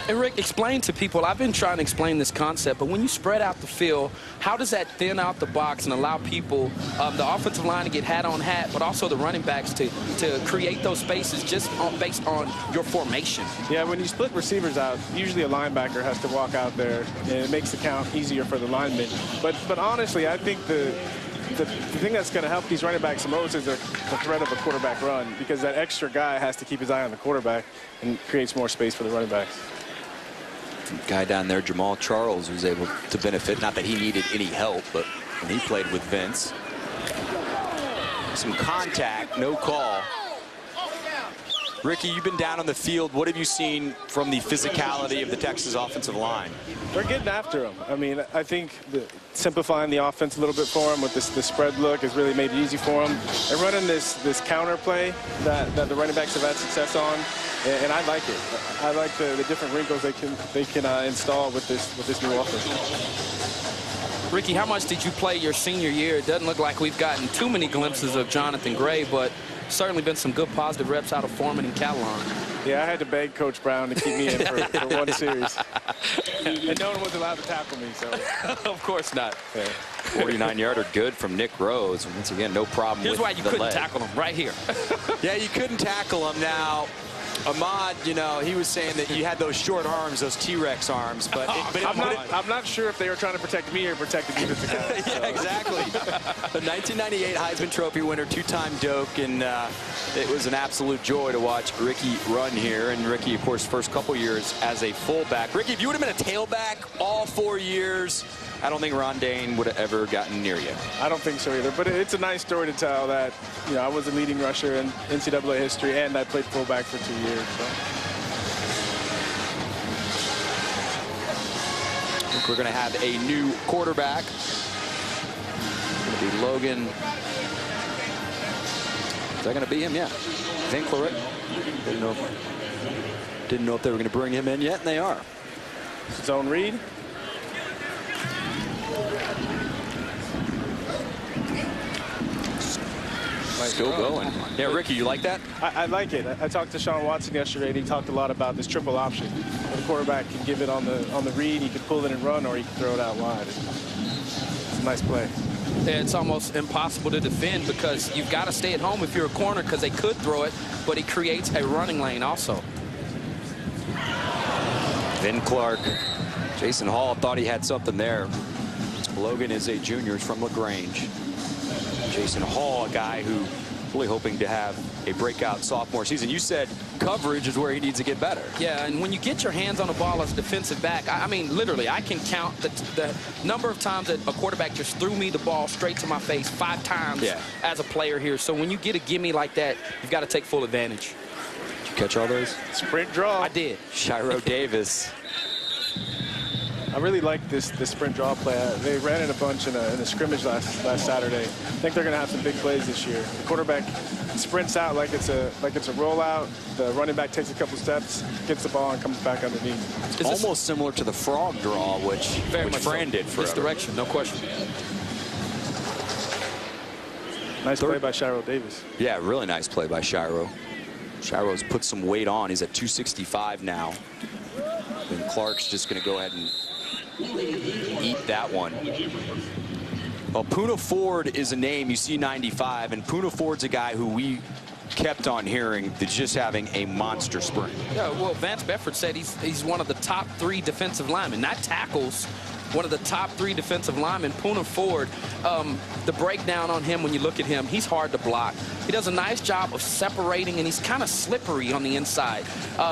And Rick, explain to people, I've been trying to explain this concept, but when you spread out the field, how does that thin out the box and allow people, the offensive line to get hat on hat, but also the running backs to create those spaces just based on your formation? Yeah, when you split receivers out, usually a linebacker has to walk out there, and it makes the count easier for the linemen. But honestly, I think the thing that's going to help these running backs the most is the threat of a quarterback run, because that extra guy has to keep his eye on the quarterback and creates more space for the running backs. Guy down there, Jamal Charles, was able to benefit. Not that he needed any help, but when he played with Vince. Some contact, no call. Ricky, you've been down on the field. What have you seen from the physicality of the Texas offensive line? They're getting after him. I mean, I think simplifying the offense a little bit for him with the spread look has really made it easy for him. They're running this counter play that the running backs have had success on, and I like it. I like the different wrinkles they can install with this new offense. Ricky, how much did you play your senior year? It doesn't look like we've gotten too many glimpses of Jonathan Gray, but certainly been some good positive reps out of Foreman and Catalon. Yeah, I had to beg Coach Brown to keep me in for one series. And no one was allowed to tackle me, so. Of course not. Yeah. 49-yarder good from Nick Rose. Once again, no problem with the leg. Here's why you couldn't tackle him, right here. Yeah, you couldn't tackle him. Now, Ahmad, you know, he was saying that you had those short arms, those T-Rex arms, but, I'm not sure if they were trying to protect me or protect the defensive guy. Yeah, exactly. The 1998 Heisman Trophy winner, two-time Doak, and it was an absolute joy to watch Ricky run here. And Ricky, of course, first couple years as a fullback. Ricky, if you would have been a tailback all 4 years, I don't think Ron Dayne would have ever gotten near you. I don't think so either, but it's a nice story to tell that, you know, I was a leading rusher in NCAA history, and I played fullback for 2 years. So. I think we're going to have a new quarterback. It's going to be Logan. Is that going to be him? Yeah. Vinkler. Didn't know if they were going to bring him in yet, and they are. Zone read. Still going. Yeah, Ricky, you like that? I like it. I talked to Sean Watson yesterday, and he talked a lot about this triple option. The quarterback can give it on the read, he can pull it and run, or he can throw it out wide. It's a nice play. It's almost impossible to defend because you've got to stay at home if you're a corner because they could throw it, but it creates a running lane also. Vin Clark. Jason Hall thought he had something there. Logan is a junior from LaGrange. Jason Hall, a guy who really hoping to have a breakout sophomore season. You said coverage is where he needs to get better. Yeah, and when you get your hands on the ball as a defensive back, I mean, literally, I can count the number of times that a quarterback just threw me the ball straight to my face 5 times as a player here. So when you get a gimme like that, you've got to take full advantage. Catch all those? Sprint draw. I did. Shiro Davis. I really like this sprint draw play. They ran it a bunch in a scrimmage last Saturday. I think they're going to have some big plays this year. The quarterback sprints out like it's a rollout. The running back takes a couple steps, gets the ball, and comes back underneath. It's almost similar to the frog draw, which Fran did for misdirection, no question. Nice play by Shiro Davis. Yeah, really nice play by Shiro. Shiro's put some weight on. He's at 265 now. And Clark's just going to go ahead and eat that one. Well, Poona Ford is a name. You see 95, and Poona Ford's a guy who we kept on hearing that's just having a monster spring. Yeah, well, Vance Bedford said he's one of the top 3 defensive linemen, not tackles. One of the top 3 defensive linemen. Poona Ford, the breakdown on him, when you look at him, he's hard to block. He does a nice job of separating, and he's kind of slippery on the inside.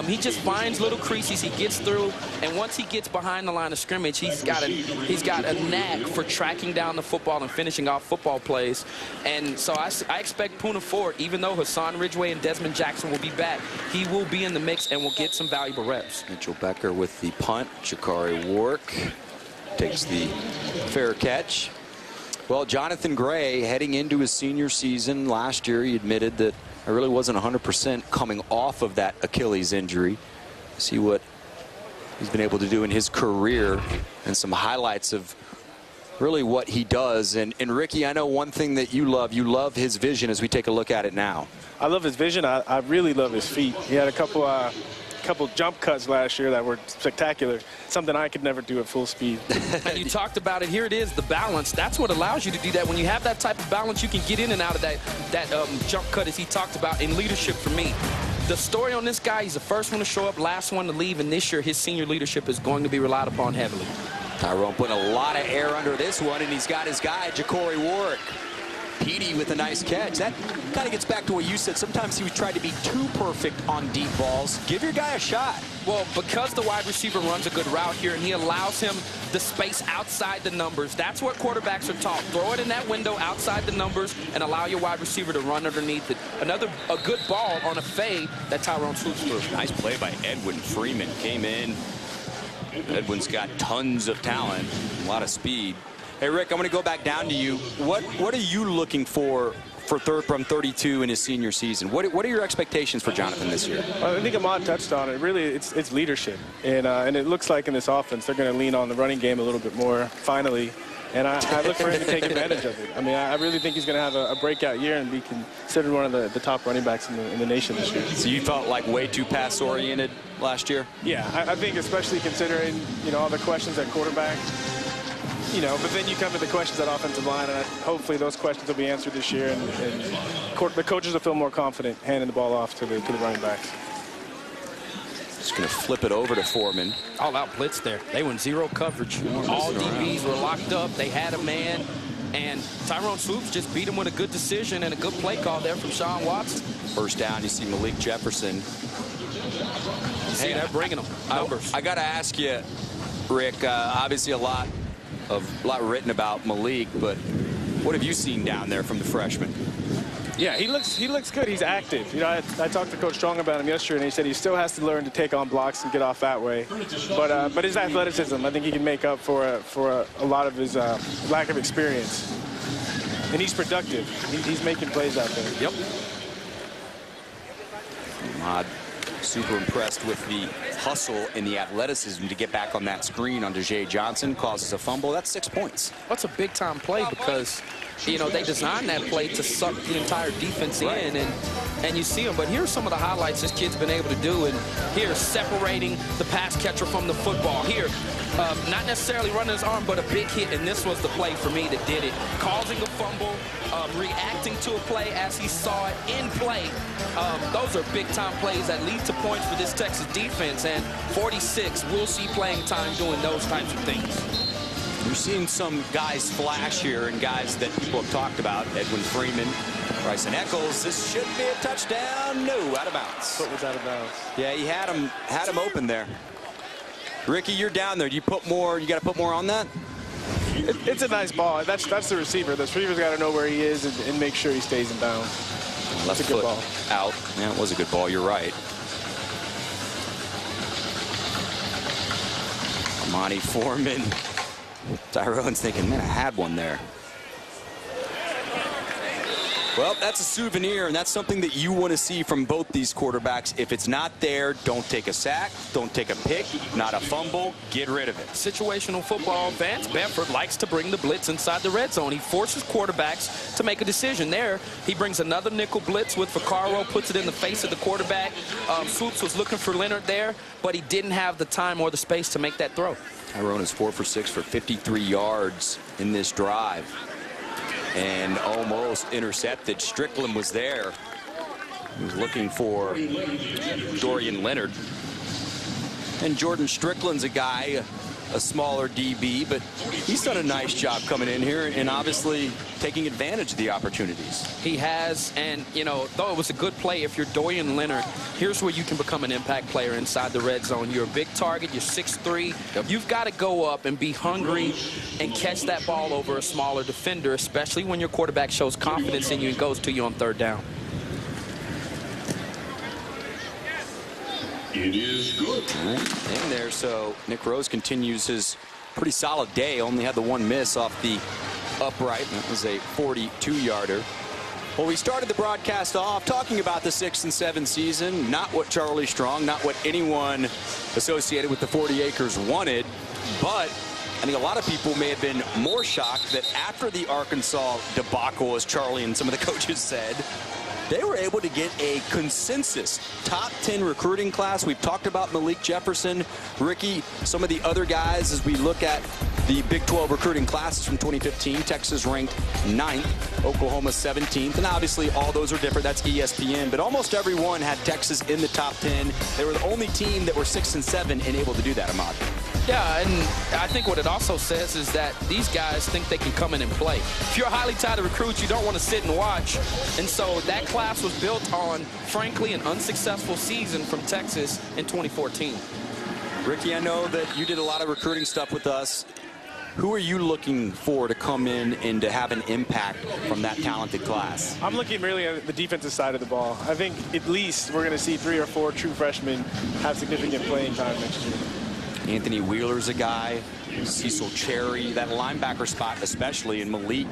He just finds little creases, he gets through, and once he gets behind the line of scrimmage, he's got a knack for tracking down the football and finishing off football plays. And so I expect Poona Ford, even though Hassan Ridgeway and Desmond Jackson will be back, he will be in the mix and will get some valuable reps. Mitchell Becker with the punt. Jakari Warwick takes the fair catch. Well, Jonathan Gray, heading into his senior season last year, he admitted that I really wasn't 100% coming off of that Achilles injury. See what he's been able to do in his career and some highlights of really what he does. And Ricky, I know one thing that you love his vision as we take a look at it now. I love his vision. I really love his feet. He had a couple jump cuts last year that were spectacular, something I could never do at full speed. And you talked about it. Here it is, the balance. That's what allows you to do that. When you have that type of balance, you can get in and out of that jump cut, as he talked about, in leadership for me. The story on this guy, he's the first one to show up, last one to leave, and this year his senior leadership is going to be relied upon heavily. Tyrone putting a lot of air under this one, and he's got his guy, Jakari Warwick. Petey with a nice catch. That kind of gets back to what you said. Sometimes he would try to be too perfect on deep balls. Give your guy a shot. Well, because the wide receiver runs a good route here and he allows him the space outside the numbers, that's what quarterbacks are taught. Throw it in that window outside the numbers and allow your wide receiver to run underneath it. A good ball on a fade that Tyrone swoops through. Nice play by Edwin Freeman. Came in. Edwin's got tons of talent, a lot of speed. Hey, Rick, I'm going to go back down to you. What are you looking for from 32 in his senior season? What are your expectations for Jonathan this year? Well, I think Ahmad touched on it. Really, it's leadership. And it looks like in this offense, they're going to lean on the running game a little bit more, finally. And I look for him to take advantage of it. I mean, I really think he's going to have a breakout year and be considered one of the top running backs in the nation this year. So you felt like way too pass-oriented last year? Yeah, I think especially considering, all the questions at quarterback. But then you come to the questions at offensive line, and hopefully those questions will be answered this year, and the coaches will feel more confident handing the ball off to the running backs. Just going to flip it over to Foreman. All-out blitz there. They went zero coverage. All DBs were locked up. They had a man, and Tyrone Swoops just beat him with a good decision and a good play call there from Sean Watson. First down, you see Malik Jefferson. You see, they're bringing them numbers. I got to ask you, Rick, obviously a lot written about Malik, but what have you seen down there from the freshman? Yeah, he looks good. He's active. I talked to Coach Strong about him yesterday, and he said he still has to learn to take on blocks and get off that way. But his athleticism, I think he can make up for a lot of his lack of experience. And he's productive. He's making plays out there. Yep. Ahmad, super impressed with the hustle and the athleticism to get back on that screen on Dejay Johnson. Causes a fumble. That's 6 points. That's a big-time play because, they designed that play to suck the entire defense in, and you see him. But here's some of the highlights this kid's been able to do. And here, separating the pass catcher from the football. Here, not necessarily running his arm, but a big hit, and this was the play for me that did it. Causing a fumble, reacting to a play as he saw it in play. Those are big-time plays that lead to points for this Texas defense, and 46 will see playing time doing those types of things. You're seeing some guys flash here, and guys that people have talked about. Edwin Freeman, Bryson Eccles. This should be a touchdown. No, out of bounds. Foot was out of bounds. Yeah, he had him open there. Ricky, you're down there. Do you put more? You got to put more on that? It's a nice ball. That's the receiver. The receiver's got to know where he is and make sure he stays in bounds. Left That's a good foot ball. Out. Yeah, it was a good ball. You're right. Monty Foreman. Tyrone's thinking, man, I had one there. Well, that's a souvenir, and that's something that you want to see from both these quarterbacks. If it's not there, don't take a sack, don't take a pick, not a fumble, get rid of it. Situational football, Vance Bedford likes to bring the blitz inside the red zone. He forces quarterbacks to make a decision. There, he brings another nickel blitz with Vaccaro, puts it in the face of the quarterback. Swoops was looking for Leonard there, but he didn't have the time or the space to make that throw. Tyrone is 4 for 6 for 53 yards in this drive. And almost intercepted. Strickland was there. He was looking for Dorian Leonard. And Jordan Strickland's a guy, a smaller DB, but he's done a nice job coming in here and obviously taking advantage of the opportunities. He has, and, you know, though it was a good play, if you're Dorian Leonard, here's where you can become an impact player inside the red zone. You're a big target. You're 6'3". Yep. You've got to go up and be hungry and catch that ball over a smaller defender, especially when your quarterback shows confidence in you and goes to you on third down. It is good. In there, so Nick Rose continues his pretty solid day. Only had the one miss off the upright. That was a 42-yarder. Well, we started the broadcast off talking about the 6 and 7 season, not what Charlie Strong, not what anyone associated with the 40 acres wanted, but I think a lot of people may have been more shocked that after the Arkansas debacle, as Charlie and some of the coaches said, they were able to get a consensus top 10 recruiting class. We've talked about Malik Jefferson, Ricky, some of the other guys as we look at the Big 12 recruiting classes from 2015. Texas ranked 9th, Oklahoma 17th, and obviously all those are different. That's ESPN, but almost everyone had Texas in the top 10. They were the only team that were 6 and 7 and able to do that, Ahmad. Yeah, and I think what it also says is that these guys think they can come in and play. If you're a highly touted recruit, you don't want to sit and watch. And so that class was built on, frankly, an unsuccessful season from Texas in 2014. Ricky, I know that you did a lot of recruiting stuff with us. Who are you looking for to come in and to have an impact from that talented class? I'm looking really at the defensive side of the ball. I think at least we're going to see 3 or 4 true freshmen have significant playing time next year. Anthony Wheeler's a guy, Cecil Cherry, that linebacker spot especially, and Malik.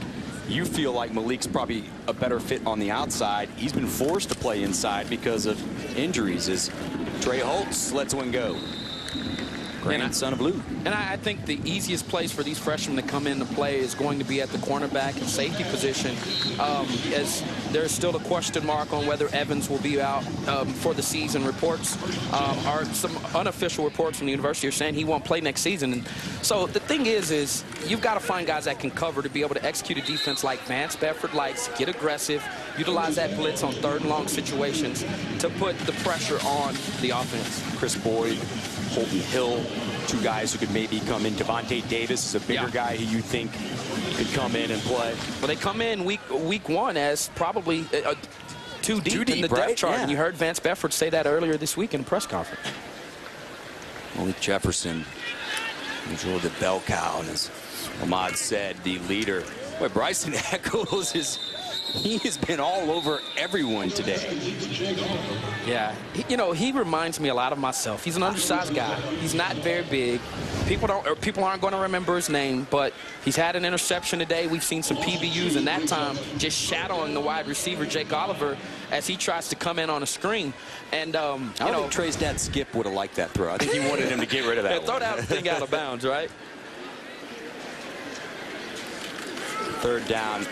You feel like Malik's probably a better fit on the outside. He's been forced to play inside because of injuries as Trey Holtz lets one go. Grandson of Lou. And I think the easiest place for these freshmen to come in to play is going to be at the cornerback and safety position, as there's still a question mark on whether Evans will be out for the season. Reports are some unofficial reports from the university are saying he won't play next season. And so the thing is you've got to find guys that can cover to be able to execute a defense like Vance Bedford likes, get aggressive, utilize that blitz on 3rd and long situations to put the pressure on the offense. Chris Boyd, Holton Hill, 2 guys who could maybe come in. Devontae Davis is a bigger guy who you think could come in and play. Well, they come in week 1 as probably too deep in the depth chart. Yeah. And you heard Vance Bedford say that earlier this week in a press conference. Malik Jefferson, usually the bell cow, and as Ahmad said, the leader. Boy, Bryson Eccles he has been all over everyone today. Yeah, he reminds me a lot of myself. He's an undersized guy. He's not very big. People aren't going to remember his name, but he's had an interception today. We've seen some PBUs in that time just shadowing the wide receiver, Jake Oliver, as he tries to come in on a screen. And, I don't think Trey's dad, Skip, would have liked that throw. I think he wanted him to get rid of that throw that thing out of bounds, right? 3rd down.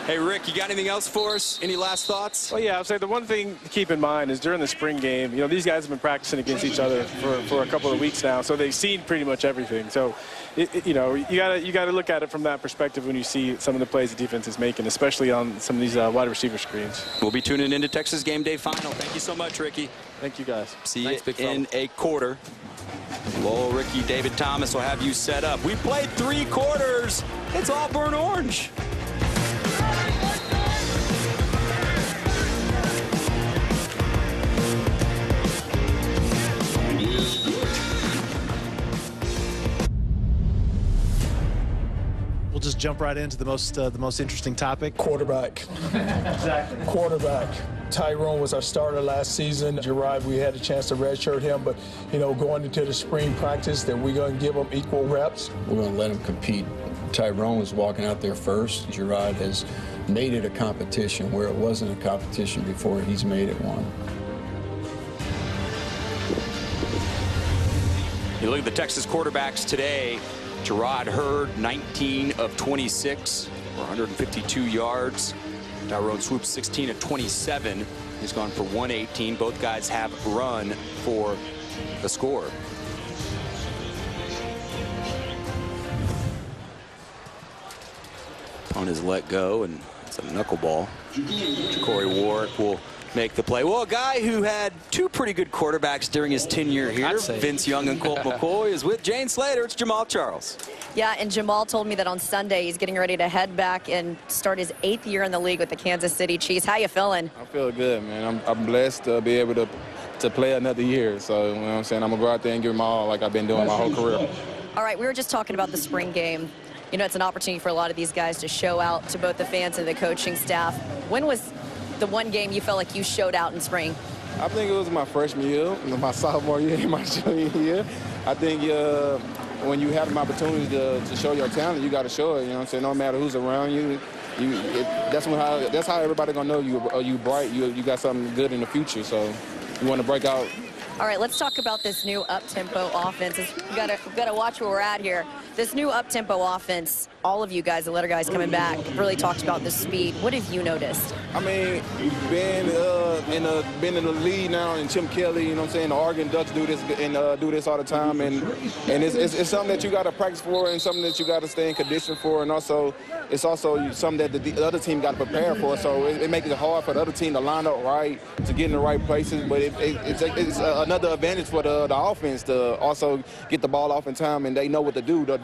Hey, Rick, you got anything else for us? Any last thoughts? Well, yeah, I'll say the one thing to keep in mind is during the spring game, these guys have been practicing against each other for a couple of weeks now, so they've seen pretty much everything. So, you got to look at it from that perspective when you see some of the plays the defense is making, especially on some of these wide receiver screens. We'll be tuning into Texas Game Day Final. Thank you so much, Ricky. Thank you, guys. See you in a quarter. Lowell, Ricky, David Thomas will have you set up. We played 3 quarters. It's all burnt orange. just jump right into the most interesting topic. Quarterback. Exactly. Quarterback. Tyrone was our starter last season. You're right, we had a chance to redshirt him, but, you know, going into the spring practice that we're going to give him equal reps. We're going to let him compete. Tyrone was walking out there first. Gerard has made it a competition where it wasn't a competition before. He's made it one. You look at the Texas quarterbacks today. Gerard Hurd, 19 of 26 for 152 yards. Tyrone Swoopes, 16 of 27. He's gone for 118. Both guys have run for the score. Punt is let go, and it's a knuckleball. Corey Warwick will make the play. Well, a guy who had two pretty good quarterbacks during his tenure here, Vince Young and Colt McCoy, is with Jane Slater. It's Jamal Charles. Yeah, and Jamal told me that on Sunday he's getting ready to head back and start his 8th year in the league with the Kansas City Chiefs. How you feeling? I feel good, man. I'm blessed to be able to play another year. So, you know what I'm saying, I'm going to go out there and give them all like I've been doing my whole career. All right, we were just talking about the spring game. You know, it's an opportunity for a lot of these guys to show out to both the fans and the coaching staff. When was the one game you felt like you showed out in spring? I think it was my freshman year, my sophomore year, my junior year. I think when you have an opportunity to show your talent, you got to show it. You know what I'm saying? No matter who's around you, that's how everybody gonna know you bright. You got something good in the future. So you want to break out. All right, let's talk about this new up-tempo offense. We've got to watch where we're at here. This new up-tempo offense, all of you guys, the letter guys coming back, really talked about the speed. What have you noticed? I mean, being in the lead now, and Tim Kelly, you know what I'm saying, the Oregon Ducks do this and do this all the time, and it's something that you got to practice for, and something that you got to stay in condition for, and also it's also something that the other team got to prepare for. So it makes it hard for the other team to line up right, to get in the right places, but it's another advantage for the offense to also get the ball off in time, and they know what to do. The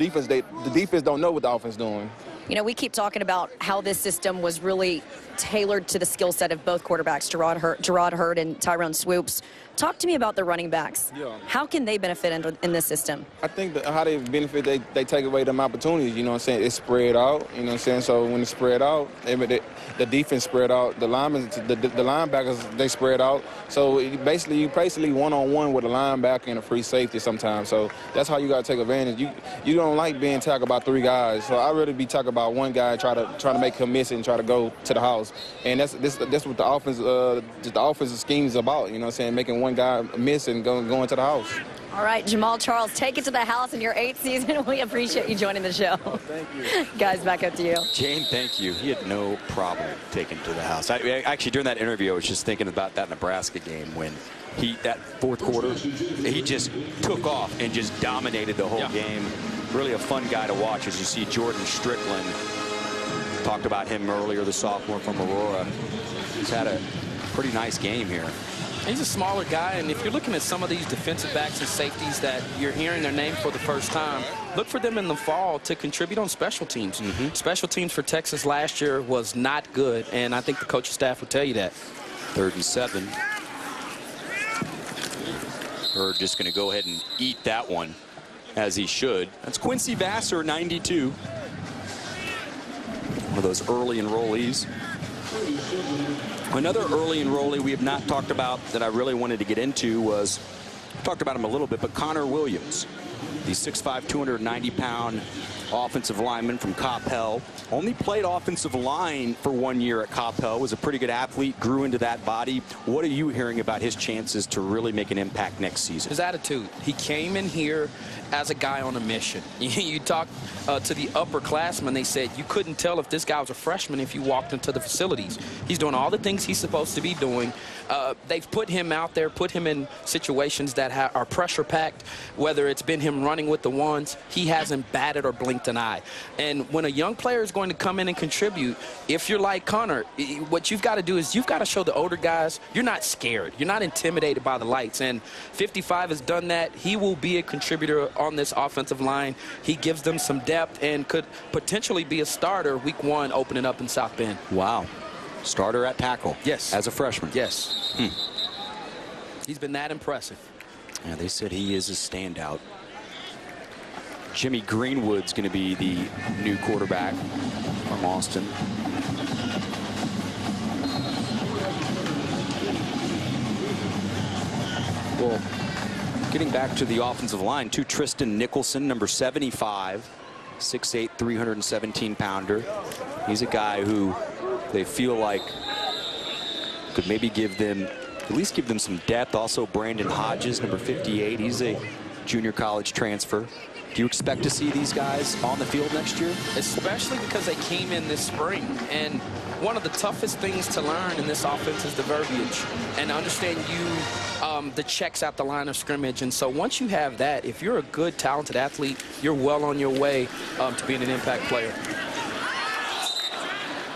defense don't know what the offense is doing. You know, we keep talking about how this system was really tailored to the skill set of both quarterbacks, Gerard Hurd and Tyrone Swoopes. Talk to me about the running backs. Yeah. How can they benefit in this system? I think how they benefit, they take away them opportunities, you know what I'm saying? It's spread out, you know what I'm saying? So when it's spread out, the defense spread out, the linebackers, they spread out. So you basically one-on-one with a linebacker and a free safety sometimes. So that's how you got to take advantage. You don't like being tackled by three guys. So I'd rather be tackled about one guy, try to make him miss and try to go to the house. And that's what the offensive scheme is about, you know what I'm saying? Making one guy miss and going to the house. All right, Jamal Charles, take it to the house in your 8th season. We appreciate you joining the show. Thank you. Guys, back up to you. Jane, thank you. He had no problem taking it to the house. Actually, during that interview, I was just thinking about that Nebraska game when that fourth quarter, he just took off and just dominated the whole game. Really a fun guy to watch as you see Jordan Strickland. Talked about him earlier, the sophomore from Aurora. He's had a pretty nice game here. He's a smaller guy, and if you're looking at some of these defensive backs and safeties that you're hearing their name for the first time, look for them in the fall to contribute on special teams. Special teams for Texas last year was not good, and I think the coaching staff will tell you that. 3rd and 7. Hurd just going to go ahead and eat that one, as he should. That's Quincy Vassar, 92. One of those early enrollees. Another early enrollee we have not talked about that I really wanted to get into was, talked about him a little bit, but Connor Williams, the 6'5", 290-pound offensive lineman from Coppell. Only played offensive line for 1 year at Coppell. Was a pretty good athlete, grew into that body. What are you hearing about his chances to really make an impact next season? His attitude. He came in here as a guy on a mission. You talk to the upperclassmen, they said you couldn't tell if this guy was a freshman if you walked into the facilities. He's doing all the things he's supposed to be doing. They've put him out there, put him in situations that are pressure-packed, whether it's been him running with the ones, he hasn't batted or blinked an eye. And when a young player is going to come in and contribute, if you're like Connor, what you've got to do is you've got to show the older guys you're not scared. You're not intimidated by the lights. And 55 has done that. He will be a contributor on this offensive line. He gives them some depth and could potentially be a starter week 1 opening up in South Bend. Wow. Starter at tackle. Yes. As a freshman. Yes. He's been that impressive. Yeah, they said he is a standout. Jimmy Greenwood's going to be the new quarterback from Austin. Well, getting back to the offensive line, too, Tristan Nicholson, number 75, 6'8", 317-pounder. He's a guy who they feel like could maybe at least give them some depth. Also, Brandon Hodges, number 58. He's a junior college transfer. Do you expect to see these guys on the field next year? Especially because they came in this spring. And one of the toughest things to learn in this offense is the verbiage and understand the checks at the line of scrimmage. And so once you have that, if you're a good, talented athlete, you're well on your way to being an impact player.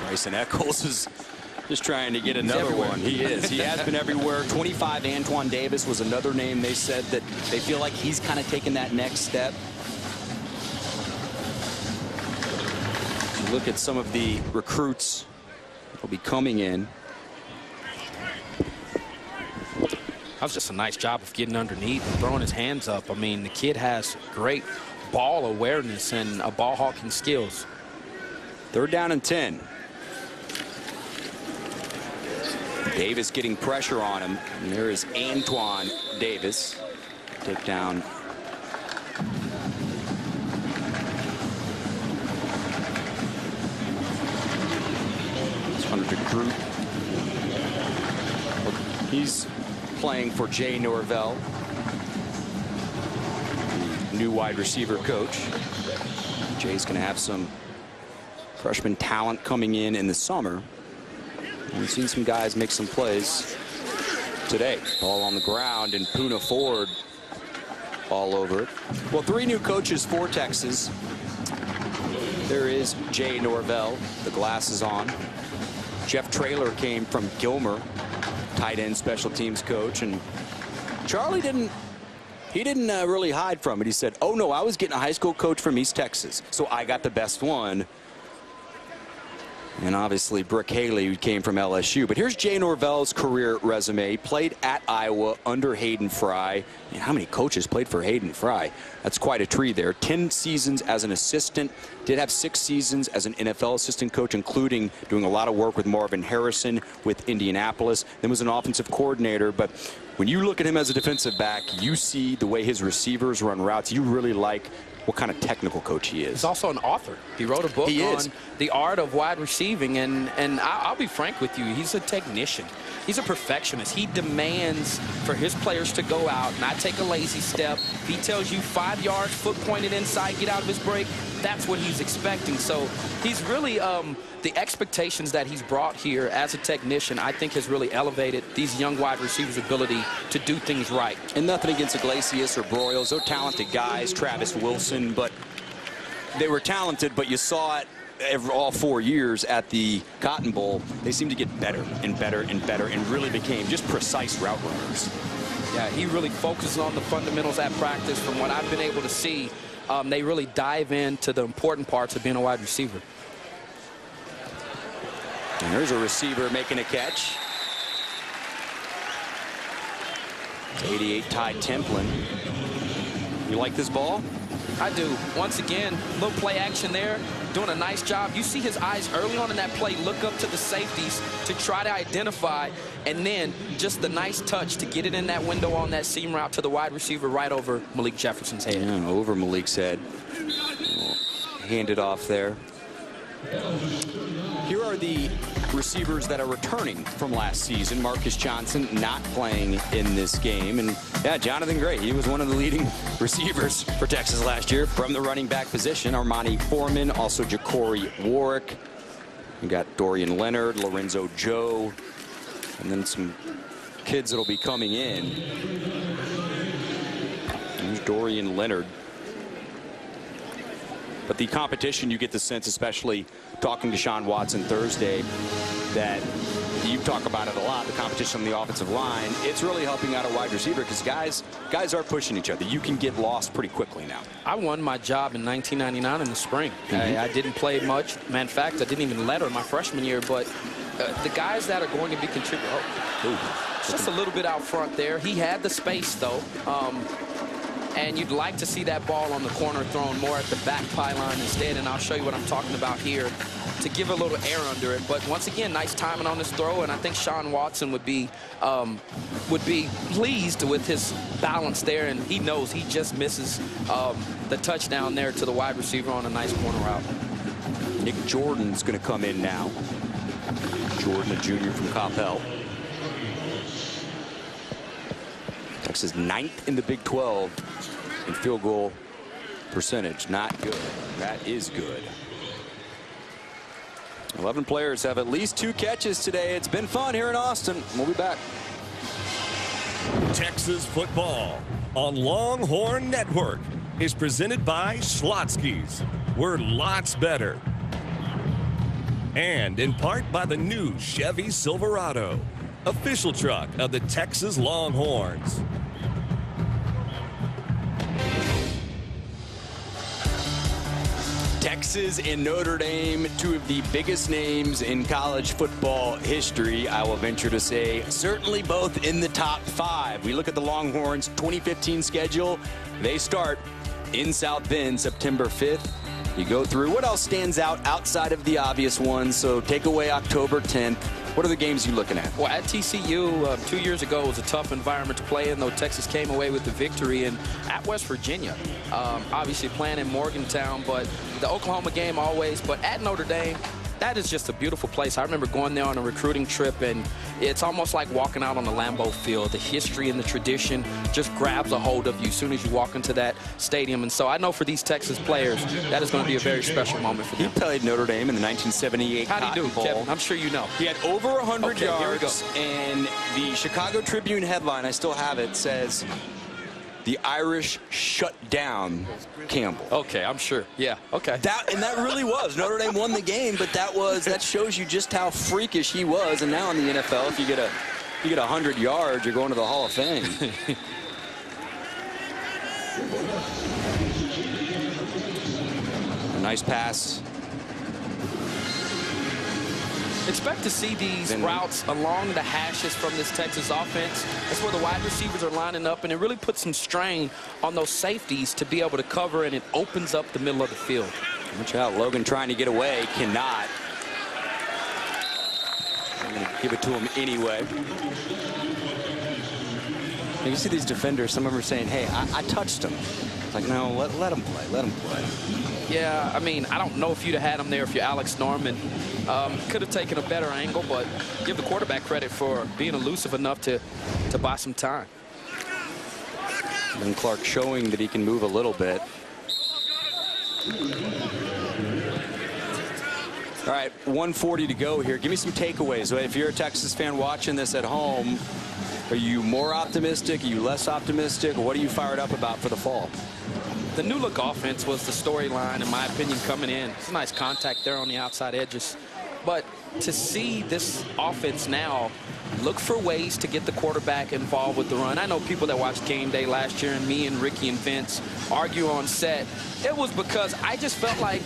Bryson Eccles is just trying to get another one. He is. He has been everywhere. 25, Antoine Davis was another name they said that they feel like he's kind of taken that next step. You look at some of the recruits that will be coming in. That was just a nice job of getting underneath and throwing his hands up. I mean, the kid has great ball awareness and ball hawking skills. 3rd down and 10. Davis getting pressure on him. And there is Antoine Davis. Take down. It's Hunter DeGroot. He's playing for Jay Norvell, the new wide receiver coach. Jay's going to have some freshman talent coming in the summer. We've seen some guys make some plays today. Ball on the ground, and Poona Ford all over it. Well, 3 new coaches for Texas. There is Jay Norvell, the glasses on. Jeff Traylor came from Gilmer, tight end special teams coach, and Charlie didn't really hide from it. He said, oh no, I was getting a high school coach from East Texas, so I got the best one. And obviously Brooke Haley, who came from LSU. But here's Jay Norvell's career resume. He played at Iowa under Hayden Fry. And how many coaches played for Hayden Fry? That's quite a tree there. 10 seasons as an assistant. Did have 6 seasons as an NFL assistant coach, including doing a lot of work with Marvin Harrison with Indianapolis. Then was an offensive coordinator. But when you look at him as a defensive back, you see the way his receivers run routes. You really like what kind of technical coach he is. He's also an author. He wrote a book on the art of wide receiving, and I'll be frank with you, he's a technician. He's a perfectionist. He demands for his players to go out, not take a lazy step. If he tells you 5 yards, foot pointed inside, get out of his break, that's what he's expecting. So he's really, the expectations that he's brought here as a technician, I think has really elevated these young wide receivers' ability to do things right. And nothing against Iglesias or Broyles. They're talented guys, Travis Wilson, but they were talented, but you saw it all 4 years at the Cotton Bowl. They seemed to get better and better and better and really became just precise route runners. Yeah, he really focuses on the fundamentals at practice. From what I've been able to see, they really dive into the important parts of being a wide receiver. And there's a receiver making a catch. 88 Ty Templin. You like this ball? I do. Once again, little play action there, doing a nice job. You see his eyes early on in that play look up to the safeties to try to identify, and then just the nice touch to get it in that window on that seam route to the wide receiver right over Malik Jefferson's head. Yeah, over Malik's head. Hand it off there. Here are the receivers that are returning from last season. Marcus Johnson not playing in this game. And yeah, Jonathan Gray, he was one of the leading receivers for Texas last year from the running back position. Armani Foreman, also Ja'Cory Warwick. We got Dorian Leonard, Lorenzo Joe, and then some kids that'll be coming in. There's Dorian Leonard. But the competition, you get the sense, especially talking to Sean Watson Thursday, that you talk about it a lot, the competition on the offensive line. It's really helping out a wide receiver because guys are pushing each other. You can get lost pretty quickly now. I won my job in 1999 in the spring. I didn't play much. In fact, I didn't even letter my freshman year. But the guys that are going to be contributing, just a little bit out front there. He had the space, though. and you'd like to see that ball on the corner thrown more at the back pylon instead, and I'll show you what I'm talking about here to give a little air under it. But once again, nice timing on this throw, and I think Sean Watson would be pleased with his balance there, and he knows he just misses the touchdown there to the wide receiver on a nice corner route. Nick Jordan's going to come in now. Jordan, a junior from Coppell. Texas 9th in the Big 12 in field goal percentage. Not good. That is good. 11 players have at least 2 catches today. It's been fun here in Austin. We'll be back. Texas football on Longhorn Network is presented by Schlotzsky's. We're lots better. And in part by the new Chevy Silverado, official truck of the Texas Longhorns. Texas and Notre Dame, 2 of the biggest names in college football history, I will venture to say, certainly both in the top 5. We look at the Longhorns' 2015 schedule. They start in South Bend September 5th. You go through. What else stands out outside of the obvious ones? So take away October 10th. What are the games you're looking at? Well, at TCU 2 years ago, it was a tough environment to play in, though Texas came away with the victory. And at West Virginia, obviously playing in Morgantown, but the Oklahoma game always. But at Notre Dame, that is just a beautiful place. I remember going there on a recruiting trip, and it's almost like walking out on the Lambeau Field. The history and the tradition just grabs a hold of you as soon as you walk into that stadium. And so I know for these Texas players, that is going to be a very special moment for them. He played Notre Dame in the 1978 How do you do, Kevin? I'm sure you know. He had over 100 yards, here we go. And the Chicago Tribune headline, I still have it, says, "The Irish shut down Campbell." Okay, I'm sure. Yeah, okay. That really was. Notre Dame won the game, but that shows you just how freakish he was. And now in the NFL, if you get 100 yards, you're going to the Hall of Fame. A nice pass. Expect to see these routes along the hashes from this Texas offense. That's where the wide receivers are lining up, and it really puts some strain on those safeties to be able to cover, and it opens up the middle of the field. Watch out, Logan trying to get away, cannot. I'm going to give it to him anyway. You can see these defenders, some of them are saying, hey, I touched him. It's like, no, let him play, let him play. Yeah, I mean, I don't know if you'd have had him there if you're Alex Norman. Could have taken a better angle, but give the quarterback credit for being elusive enough to buy some time. And Clark showing that he can move a little bit. All right, 1:40 to go here. Give me some takeaways. If you're a Texas fan watching this at home, are you more optimistic? Are you less optimistic? What are you fired up about for the fall? The new look offense was the storyline, in my opinion, coming in. It's a nice contact there on the outside edges. But to see this offense now look for ways to get the quarterback involved with the run. I know people that watched Game Day last year, and me and Ricky and Vince argue on set. It was because I just felt like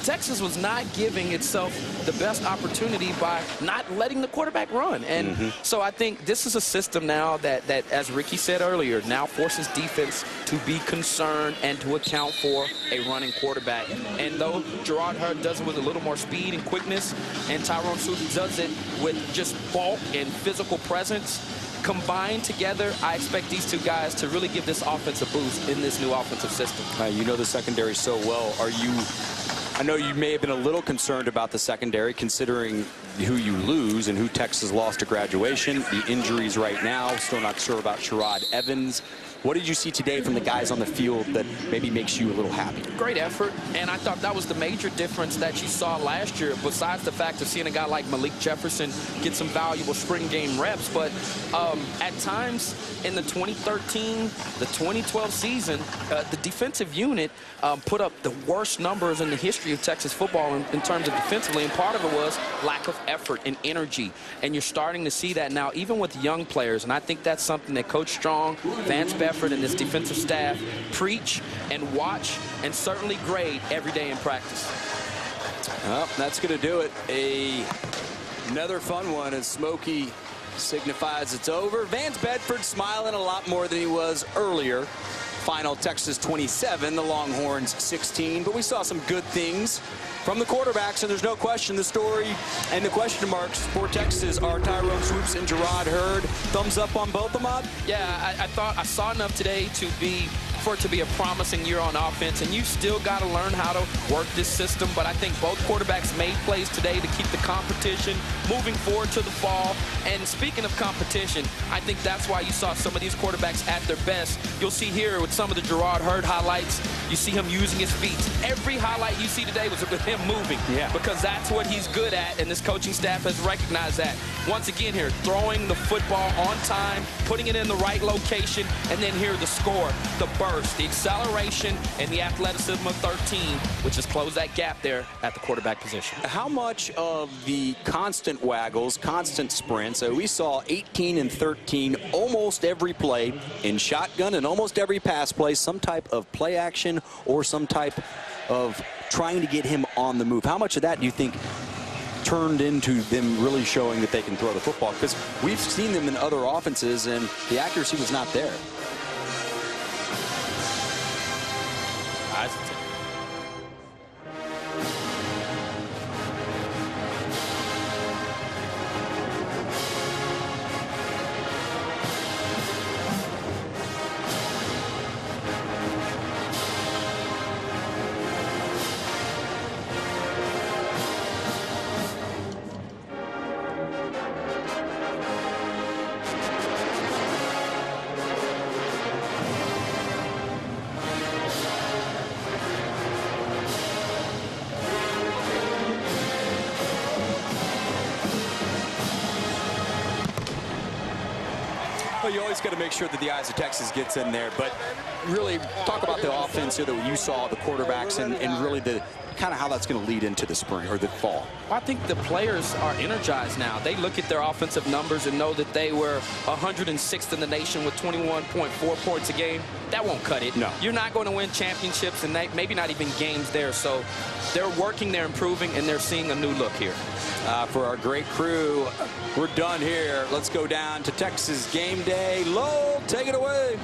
Texas was not giving itself the best opportunity by not letting the quarterback run. And so I think this is a system now that, as Ricky said earlier, now forces defense to be concerned and to account for a running quarterback. And though Gerard Hurd does it with a little more speed and quickness, and Tyrone Sewell does it with just bulk and physical presence, combined together, I expect these two guys to really give this offense a boost in this new offensive system. You know the secondary so well. I know you may have been a little concerned about the secondary considering who you lose and who Texas lost to graduation, the injuries right now. Still not sure about Sherrod Evans. What did you see today from the guys on the field that maybe makes you a little happy? Great effort, and I thought that was the major difference that you saw last year, besides the fact of seeing a guy like Malik Jefferson get some valuable spring game reps. But at times in the 2013, the 2012 season, the defensive unit put up the worst numbers in the history of Texas football in terms of defensively, and part of it was lack of effort and energy. And you're starting to see that now, even with young players, and I think that's something that Coach Strong, Vance Bedford, and this defensive staff preach and watch and certainly grade every day in practice. Well, that's going to do it. Another fun one as Smokey signifies it's over. Vance Bedford smiling a lot more than he was earlier. Final Texas 27, the Longhorns 16. But we saw some good things from the quarterbacks, and there's no question the story and the question marks for Texas are Tyrone Swoops and Jerrod Hurd. Thumbs up on both, Ahmad? Yeah, I thought I saw enough today for it to be a promising year on offense, and you still got to learn how to work this system. But I think both quarterbacks made plays today to keep the competition moving forward to the fall. And speaking of competition, I think that's why you saw some of these quarterbacks at their best. You'll see here with some of the Jerrod Hurd highlights, you see him using his feet. Every highlight you see today was with him moving, because that's what he's good at, and this coaching staff has recognized that. Once again here, throwing the football on time, putting it in the right location, and then here the score, the burst, the acceleration, and the athleticism of 13, which has closed that gap there at the quarterback position. How much of the constant waggles, constant sprints, so we saw 18 and 13 almost every play in shotgun and almost every pass play, some type of play action or some type of trying to get him on the move. How much of that do you think turned into them really showing that they can throw the football? Because we've seen them in other offenses, and the accuracy was not there. Well, you always got to make sure that the eyes of Texas gets in there, but really talk about the offense here that you saw, the quarterbacks, and really the kind of how that's going to lead into the spring or the fall. Well, I think the players are energized now. They look at their offensive numbers and know that they were 106th in the nation with 21.4 points a game. That won't cut it. No. You're not going to win championships and maybe not even games there. So they're working, they're improving, and they're seeing a new look here. For our great crew, we're done here. Let's go down to Texas game day. Lowell, take it away.